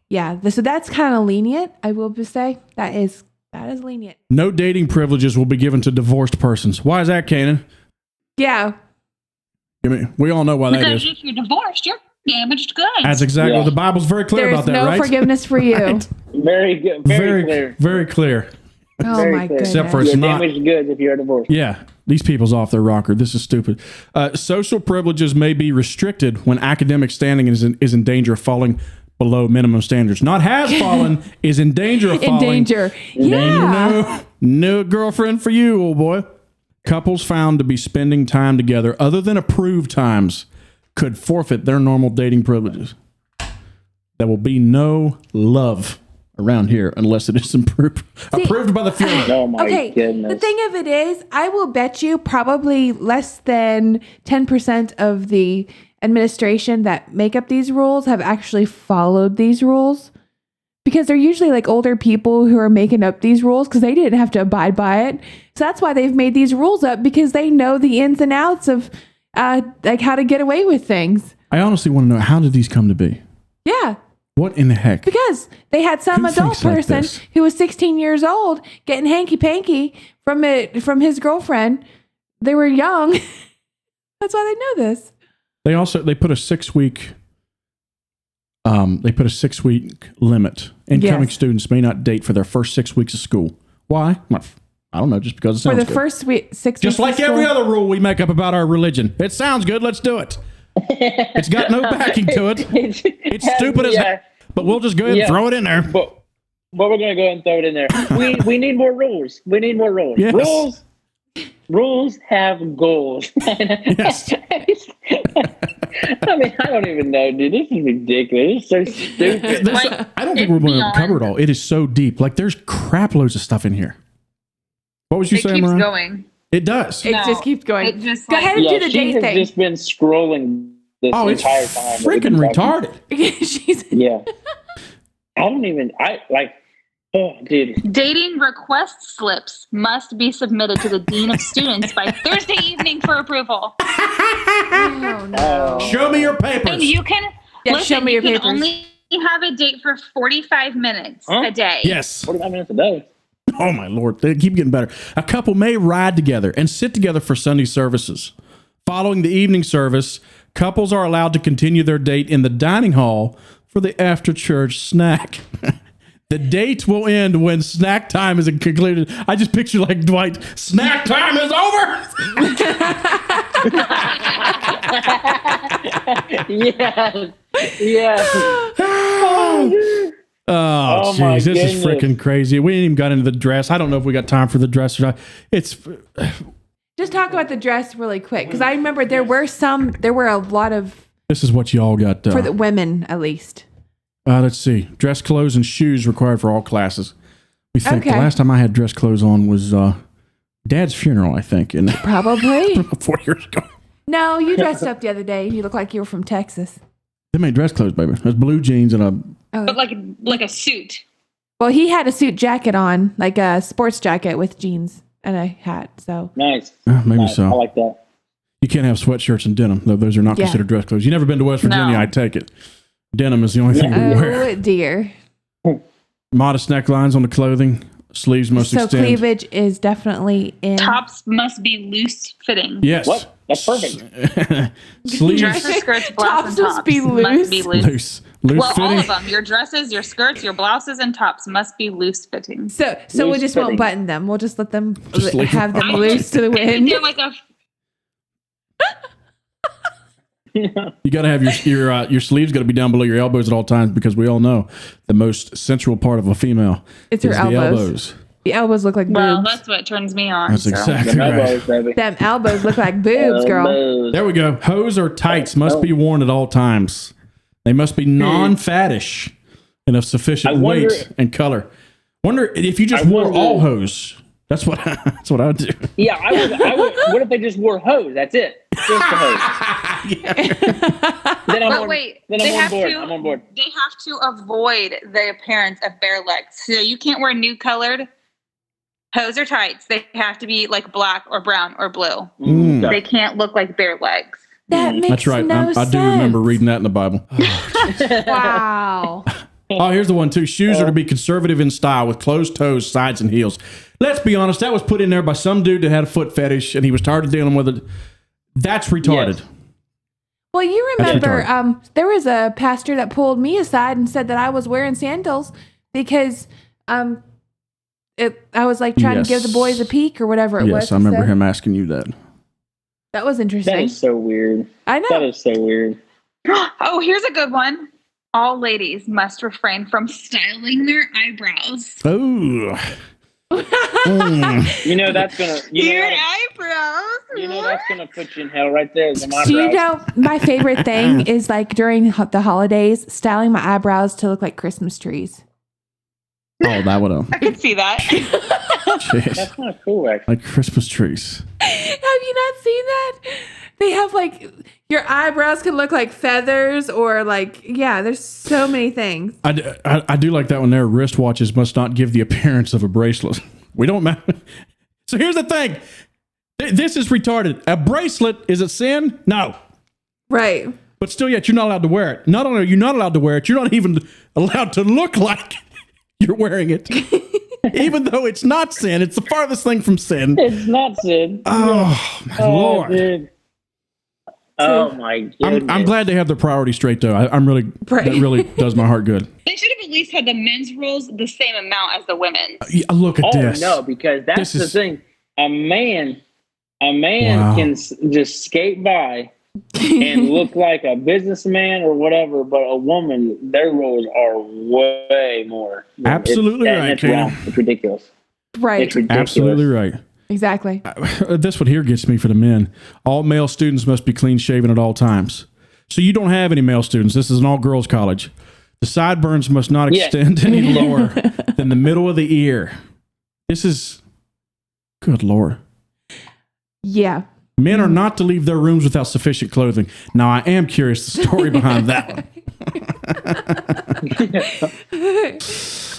Yeah. So that's kind of lenient, I will just say. That is lenient. No dating privileges will be given to divorced persons. Why is that, Canaan? Yeah. We all know why that is. Because if you're divorced, you're damaged goods. That's exactly what the Bible's very clear about that, right? There's no forgiveness for you. Right. Very good. Very clear. Very clear. Oh my goodness. Except for it's not damaged goods if you're divorced. Yeah, these people's off their rocker. This is stupid. Social privileges may be restricted when academic standing is in danger of falling below minimum standards. Not has fallen, is in danger of falling. In danger. Yeah. No girlfriend for you, old boy. Couples found to be spending time together other than approved times could forfeit their normal dating privileges. There will be no love around here unless it is approved by the Fuhrer. Oh my goodness. The thing of it is, I will bet you probably less than 10% of the administration that make up these rules have actually followed these rules, because they're usually like older people who are making up these rules because they didn't have to abide by it. So that's why they've made these rules up, because they know the ins and outs of like how to get away with things. I honestly want to know, how did these come to be? Yeah. What in the heck? Because they had some adult person who was 16 years old getting hanky-panky from his girlfriend. They were young. That's why they know this. They put a 6-week limit. Incoming students may not date for their first 6 weeks of school. Why? I don't know. Just because it sounds For the good. first 6 weeks. Just like of school. every other rule we make up about our religion. It sounds good. Let's do it. It's got no backing to it. It's stupid as heck. But we'll just go ahead and throw it in there. But we're going to go ahead and throw it in there. We need more rules. We need more rules. Yes. Rules have goals. Yes. I mean, I don't even know, dude. This is ridiculous. It's so stupid. I don't think we're going to cover it all. It is so deep. Like, there's crap loads of stuff in here. What was you saying, Mariah? It keeps going. It does. It just keeps going. It just Go ahead and do the she date has thing. just been scrolling this entire time. Freaking retarded. Oh, dude. Dating request slips must be submitted to the dean of students by Thursday evening for approval. Oh, no. Show me your papers. And you can show me your you can papers. only have a date for 45 minutes a day. Yes. 45 minutes a day. Oh, my Lord. They keep getting better. A couple may ride together and sit together for Sunday services. Following the evening service, couples are allowed to continue their date in the dining hall for the after-church snack. The date will end when snack time is concluded. I just picture like Dwight, snack time is over. Yes. Oh, my jeez, this is goodness. freaking crazy. We ain't even got into the dress. I don't know if we got time for the dress or not. It's Just talk about the dress really quick, because I remember there were a lot of, this is what you all got. for the women at least. Let's see. Dress clothes and shoes required for all classes. We think the Okay. last time I had dress clothes on was Dad's funeral, I think, in Probably. 4 years ago. No, you dressed up the other day. You look like you were from Texas. They made dress clothes, baby. There's blue jeans and a. But like a suit. Well, he had a suit jacket on, like a sports jacket with jeans and a hat. So Nice. Maybe Nice. so. I like that. You can't have sweatshirts and denim, though. Those are not considered dress clothes. You never been to West Virginia, No. I take it. Denim is the only thing we wear. oh dear. Modest necklines on the clothing. Sleeves must So extend. cleavage is definitely in. Tops must be loose fitting. Yes. What? That's perfect. Sleeves Dresses, skirts, Tops blouses, and must tops be must be loose. loose. loose Well, all fitting. of them. Your dresses, your skirts, your blouses, and tops must be loose fitting. So we Loose just fitting. won't button them. We'll just let them Just leave have them them. loose to the wind. They're like a You got to have your sleeves got to be down below your elbows at all times, because we all know the most sensual part of a female It's is her the elbows. elbows. The elbows look like well, boobs. that's what turns me on. That's so. exactly The right. elbows, baby. Them elbows look like boobs, girl. Elbows. There we go. Hose or tights must be worn at all times. They must be non-fattish and of sufficient I wonder- weight and color. Wonder if you just I wore wonder- all hose. That's what I would do. Yeah, I would. What if they just wore hose? That's it. Just the hose. Then I'm But on, wait, then they I'm on have board. to. I'm on board. They have to avoid the appearance of bare legs. So you can't wear nude colored hose or tights. They have to be like black or brown or blue. Mm. They can't look like bare legs. That makes That's right. no I do remember sense. reading that in the Bible. Wow. Oh, here's the one too. Shoes are to be conservative in style with closed toes, sides, and heels. Let's be honest, that was put in there by some dude that had a foot fetish and he was tired of dealing with it. That's retarded. Yes. Well, you That's remember there was a pastor that pulled me aside and said that I was wearing sandals because I was like trying to give the boys a peek or whatever it was. Yes, I he remember said. him asking you that. That was interesting. That is so weird. I know. That is so weird. Oh, here's a good one. All ladies must refrain from styling their eyebrows. Oh. You know that's gonna. Your eyebrows. You know that's gonna put you in hell right there. The Do you eyebrows. know my favorite thing is like during the holidays, styling my eyebrows to look like Christmas trees. Oh, that would have. I could see that. That's kind of cool, actually. Like Christmas trees. Have you not seen that? They have like your eyebrows can look like feathers or like, yeah, there's so many things. I do like that one there. Wristwatches must not give the appearance of a bracelet. We don't matter. So here's the thing. This is retarded. A bracelet is a sin? No. Right. But still, yet you're not allowed to wear it. Not only are you not allowed to wear it, you're not even allowed to look like you're wearing it. Even though it's not sin, it's the farthest thing from sin. It's not Sid. Oh, my Lord. Dude. Oh my goodness. I'm glad they have their priorities straight, though. I'm really, Right. that really does my heart good. They should have least had the men's rules the same amount as the women. Look at this. Oh no, because that's the thing. A man can just skate by and look like a businessman or whatever, but a woman, their rules are way more. Absolutely right, it's wrong. It's ridiculous. Right. It's ridiculous. Absolutely right. Exactly. This one here gets me for the men. All male students must be clean shaven at all times. So you don't have any male students. This is an all girls college. The sideburns must not extend any lower than the middle of the ear. This is good Lord. Yeah. Men are not to leave their rooms without sufficient clothing. Now, I am curious the story behind that one.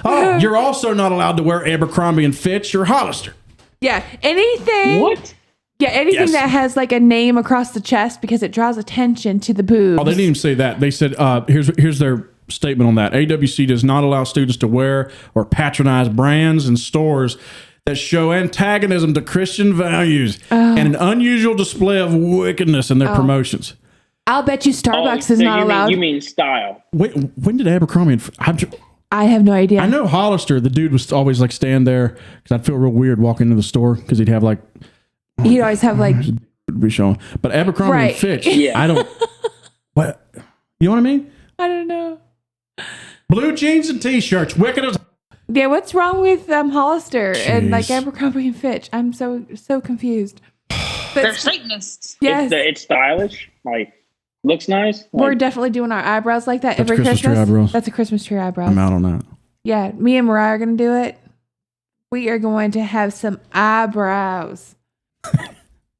Oh, you're also not allowed to wear Abercrombie and Fitch or Hollister. Yeah. Anything. What? Yeah, anything that has like a name across the chest because it draws attention to the boobs. Oh, they didn't even say that. They said, here's their statement on that. AWC does not allow students to wear or patronize brands and stores that show antagonism to Christian values and an unusual display of wickedness in their promotions. I'll bet you Starbucks is not allowed. You mean style? Wait, when did Abercrombie and I have no idea. I know Hollister, the dude was always like stand there because I'd feel real weird walking into the store because he'd have like... He'd always have like... be showing. But Abercrombie and Fitch, I don't... What? You know what I mean? I don't know. Blue jeans and t-shirts, wicked as... Yeah, what's wrong with Hollister and like Abercrombie and Fitch? I'm so confused. But they're Satanists. Yes. It's stylish. Like, looks nice. We're definitely doing our eyebrows like that every Christmas Christmas. tree eyebrows. That's a Christmas tree eyebrows. I'm out on that. Yeah, me and Mariah are going to do it. We are going to have some eyebrows.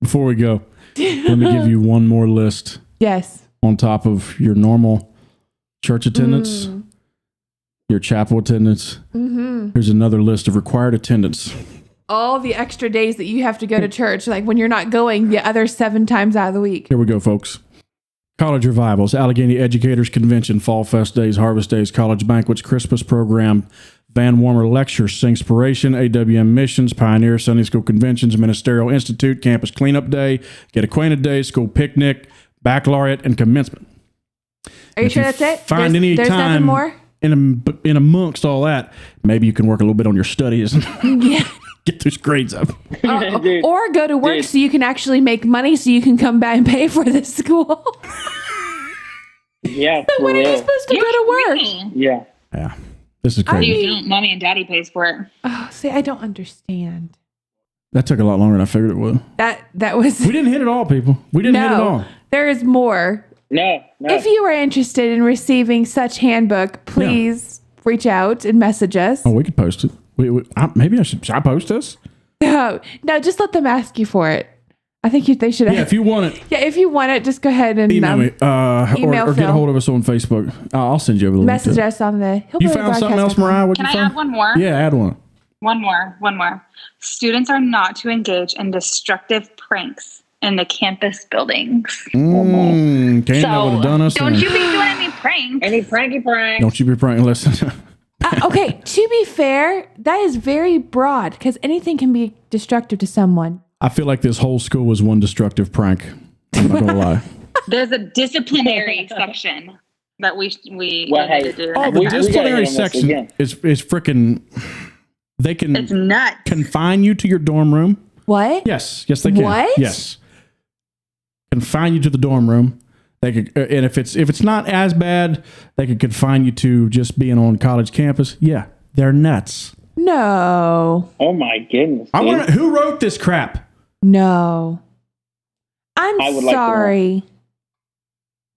Before we go, let me give you one more list. Yes. On top of your normal church attendance, your chapel attendance. Here's another list of required attendance. All the extra days that you have to go to church, like when you're not going the other 7 times out of the week. Here we go, folks. College revivals, Allegheny Educators Convention, Fall Fest Days, Harvest Days, College Banquets, Christmas Program, Van Warmer Lectures, Singspiration, AWM Missions, Pioneer Sunday School Conventions, Ministerial Institute, Campus Cleanup Day, Get Acquainted Day, School Picnic, Baccalaureate, and Commencement. Are you sure that's it? There's nothing more? In amongst all that, maybe you can work a little bit on your studies and get those grades up. Or go to work so you can actually make money so you can come back and pay for the school. Yeah. So when are you supposed to go to work? Yeah. This is crazy. You don't. Mommy and Daddy pays for it. Oh, see, I don't understand. That took a lot longer than I figured it would. That was... We didn't hit it all, people. We didn't hit it all. There is more. No. If you are interested in receiving such handbook, please reach out and message us. Oh, we could post it. Maybe I should I post this? No, just let them ask you for it. I think they should. Yeah, if you want it. Yeah, if you want it, just go ahead and email me email or get a hold of us on Facebook. I'll send you over the message us on the Hillbilly. You found something else, Mariah? Can I add one more? Yeah, add one. One more. Students are not to engage in destructive pranks in the campus buildings. Canaan would have done us. Don't you be doing any pranks. Any pranky pranks. Don't you be pranking. Listen. Okay, to be fair, that is very broad because anything can be destructive to someone. I feel like this whole school was one destructive prank. I'm not gonna lie. There's a disciplinary section that we hey, to do. Oh, the disciplinary section is freaking. They can. It's nuts. Confine you to your dorm room. What? Yes, they can. What? Yes. Confine you to the dorm room. They could, and if it's not as bad, they could confine you to just being on college campus. Yeah, they're nuts. No. Oh my goodness. Who wrote this crap? No. I'm sorry.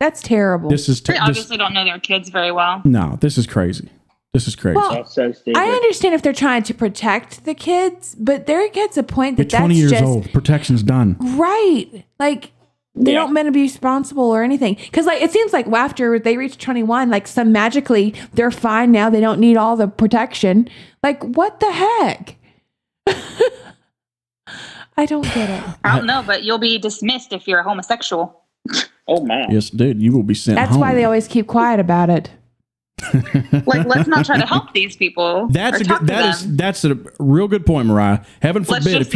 That's terrible. This is they obviously don't know their kids very well. No, this is crazy. Well, that's so stupid. I understand if they're trying to protect the kids, but there gets a point that You're 20 that's years old. Protection's done. Right. Like, they don't meant to be responsible or anything. Because, like, it seems like after they reach 21, like, some magically they're fine now. They don't need all the protection. Like, what the heck? I don't get it. I don't know, but you'll be dismissed if you're a homosexual. Oh, man. Yes, dude. You will be sent That's home. why they always keep quiet about it. Like, let's not try to help these people. That's a real good point, Mariah. Heaven forbid if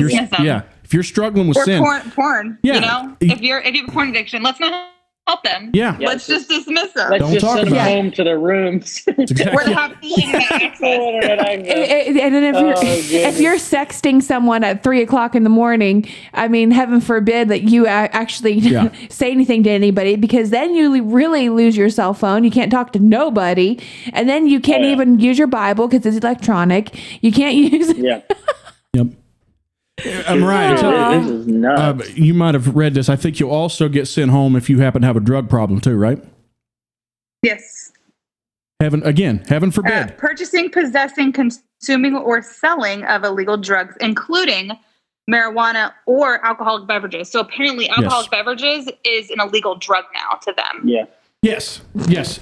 you're struggling with or sin. porn. Yeah. You know, if you have a porn addiction, let's not help them. Yeah. Let's just dismiss them. Let's Don't just talk send them about it. home to their rooms. Exactly. We're not feeling access. And then if you're sexting someone at 3:00 in the morning, I mean, heaven forbid that you actually say anything to anybody, because then you really lose your cell phone. You can't talk to nobody, and then you can't even use your Bible because it's electronic. You can't use it. Yeah. Yep. Mariah, this is nuts. you might have read this. I think you'll also get sent home if you happen to have a drug problem too, right? Yes. Heaven forbid. Purchasing, possessing, consuming, or selling of illegal drugs, including marijuana or alcoholic beverages. So apparently alcoholic beverages is an illegal drug now to them. Yeah. Yes.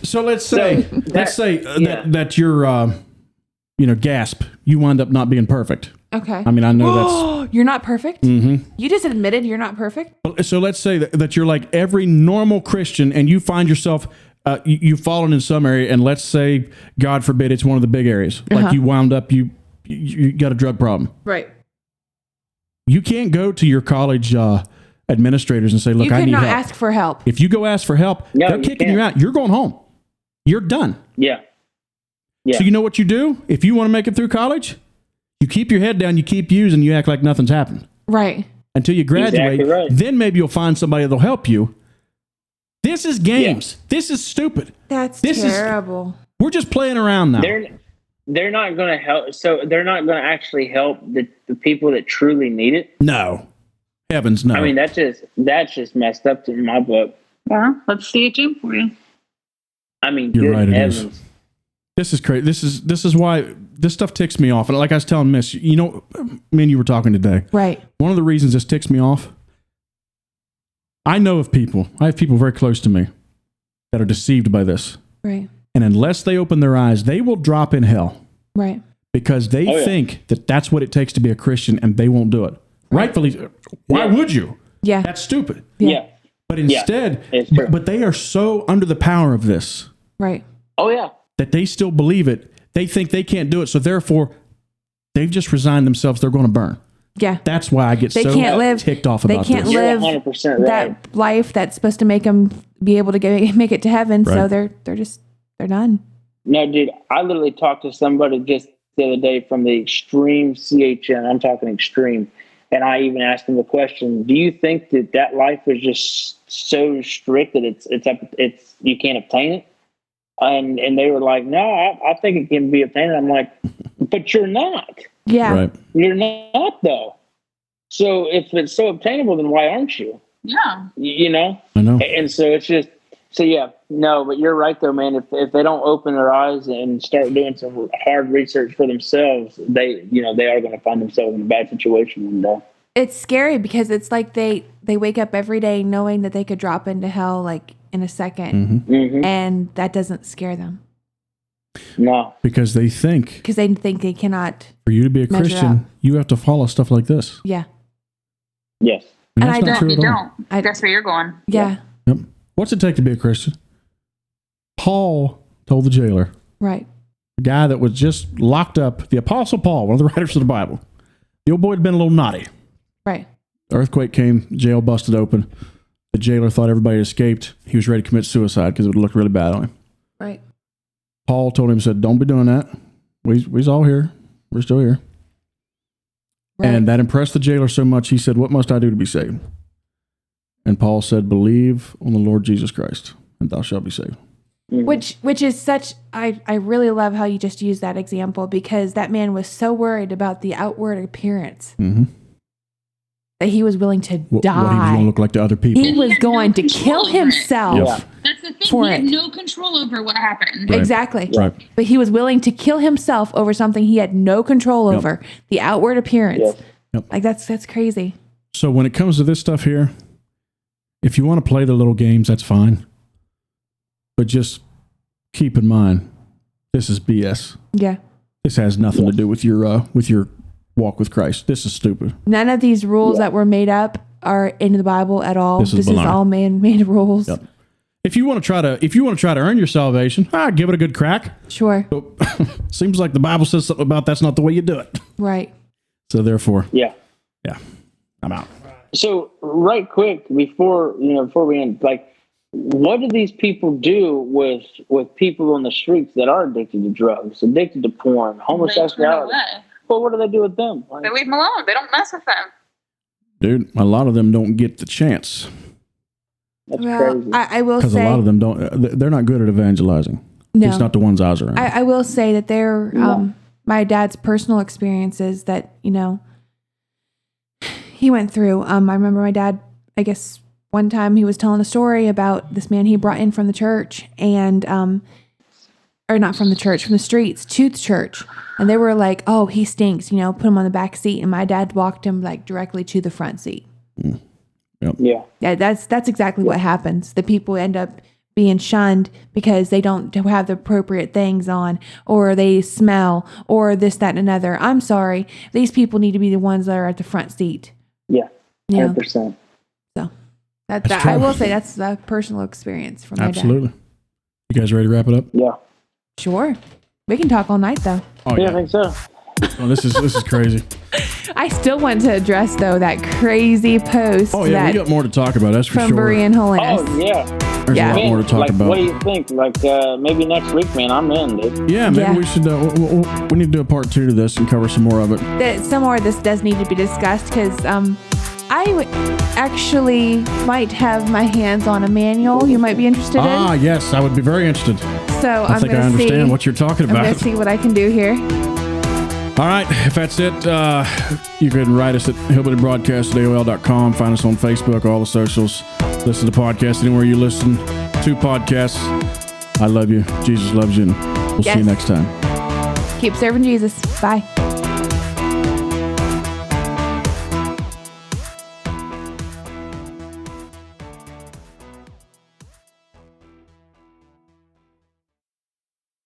So let's say that you're gasp. You wind up not being perfect. Okay. I mean, I know that's... You're not perfect? Mm-hmm. You just admitted you're not perfect? So let's say that you're like every normal Christian and you find yourself, you've fallen in some area, and let's say, God forbid, it's one of the big areas. Like you wound up, you got a drug problem. Right. You can't go to your college administrators and say, look, I need help. You cannot ask for help. If you go ask for help, they're kicking you out. You're going home. You're done. Yeah. So you know what you do? If you want to make it through college, you keep your head down, you keep using, you act like nothing's happened. Right. Until you graduate. Exactly right. Then maybe you'll find somebody that'll help you. This is games. Yeah. This is stupid. That's terrible. We're just playing around now. They're not going to help. So they're not going to actually help the people that truly need it. No. Heavens, no. I mean, that's just messed up in my book. Yeah. Let's CHM for you. I mean, you're right. Heavens. It is. This is crazy. This is why this stuff ticks me off. And like I was telling Miss, me and you were talking today. Right. One of the reasons this ticks me off, I have people very close to me that are deceived by this. Right. And unless they open their eyes, they will drop in hell. Right. Because they think that that's what it takes to be a Christian, and they won't do it. Rightfully, why would you? Yeah. That's stupid. Yeah. But instead, but they are so under the power of this. Right. Oh, yeah. That they still believe it. They think they can't do it. So therefore, they've just resigned themselves. They're going to burn. Yeah. That's why I get ticked off about this. They can't live 100% right. that life that's supposed to make them be able to make it to heaven. Right. So they're done. No, dude, I literally talked to somebody just the other day from the extreme CHM. I'm talking extreme. And I even asked them the question, do you think that life is just so strict that it's you can't obtain it? And they were like, no, I think it can be obtained. I'm like, but you're not. Yeah. Right. You're not, though. So if it's so obtainable, then why aren't you? Yeah. You know? I know. And so it's just, no, but you're right, though, man. If they don't open their eyes and start doing some hard research for themselves, they are going to find themselves in a bad situation one day. It's scary because it's like they wake up every day knowing that they could drop into hell like in a second. Mm-hmm. Mm-hmm. And that doesn't scare them. No. Because they think they cannot. For you to be a Christian, you have to follow stuff like this. Yeah. Yes. And I don't. That's where you're going. Yeah. Yep. What's it take to be a Christian? Paul told the jailer. Right. The guy that was just locked up, the Apostle Paul, one of the writers of the Bible. The old boy had been a little naughty. Right. Earthquake came, jail busted open. The jailer thought everybody had escaped. He was ready to commit suicide because it would look really bad on him. Right. Paul told him, said, don't be doing that. We's all here. We're still here. Right. And that impressed the jailer so much, he said, what must I do to be saved? And Paul said, believe on the Lord Jesus Christ, and thou shalt be saved. Mm-hmm. Which is such, I really love how you just used that example, because that man was so worried about the outward appearance. Mm-hmm. That he was willing to die. What he was going to look like to other people. He was going to kill himself. Yeah. That's the thing. He had no control over what happened. Right. Exactly. Right. But he was willing to kill himself over something he had no control over. The outward appearance. Yep. Like that's crazy. So when it comes to this stuff here, if you want to play the little games, that's fine. But just keep in mind, this is BS. Yeah. This has nothing to do with your walk with Christ. This is stupid. None of these rules that were made up are in the Bible at all. This is all man-made rules. Yep. If you want to try to earn your salvation, give it a good crack. Sure. Seems like the Bible says something about that's not the way you do it. Right. So therefore, yeah, I'm out. So right quick before we end, like what do these people do with people on the streets that are addicted to drugs, addicted to porn, homosexuality? Well, what do they do with them? They leave them alone. They don't mess with them. Dude, a lot of them don't get the chance. That's crazy. I will say, because a lot of them don't. They're not good at evangelizing. No, it's not the ones I was around. I will say that they're my dad's personal experiences that he went through. I remember my dad. I guess one time he was telling a story about this man he brought in from the church and or not from the church, from the streets to the church, and they were like, "Oh, he stinks," put him on the back seat, and my dad walked him like directly to the front seat. Yep. Yeah, that's exactly what happens. The people end up being shunned because they don't have the appropriate things on, or they smell, or this, that, and another. I'm sorry. These people need to be the ones that are at the front seat. Yeah, 100%. So I will say that's a personal experience from my dad. Absolutely. You guys ready to wrap it up? Yeah. Sure. We can talk all night, though. Oh, yeah, I think so. Oh, this is crazy. I still want to address, though, that crazy post. Oh, yeah, we got more to talk about. That's for from sure. Berean Holiness. Oh, yeah. There's a lot more to talk about. What do you think? Maybe next week, man, I'm in, dude. Yeah, maybe we should. We need to do a part 2 to this and cover some more of it. Some more of this does need to be discussed because I actually might have my hands on a manual you might be interested in. Ah, yes, I would be very interested. So I think I understand what you're talking about. I'm going to see what I can do here. All right, if that's it, you can write us at hillbillybroadcast@aol.com. Find us on Facebook, all the socials. Listen to the podcast anywhere you listen to podcasts. I love you. Jesus loves you. And we'll see you next time. Keep serving Jesus. Bye.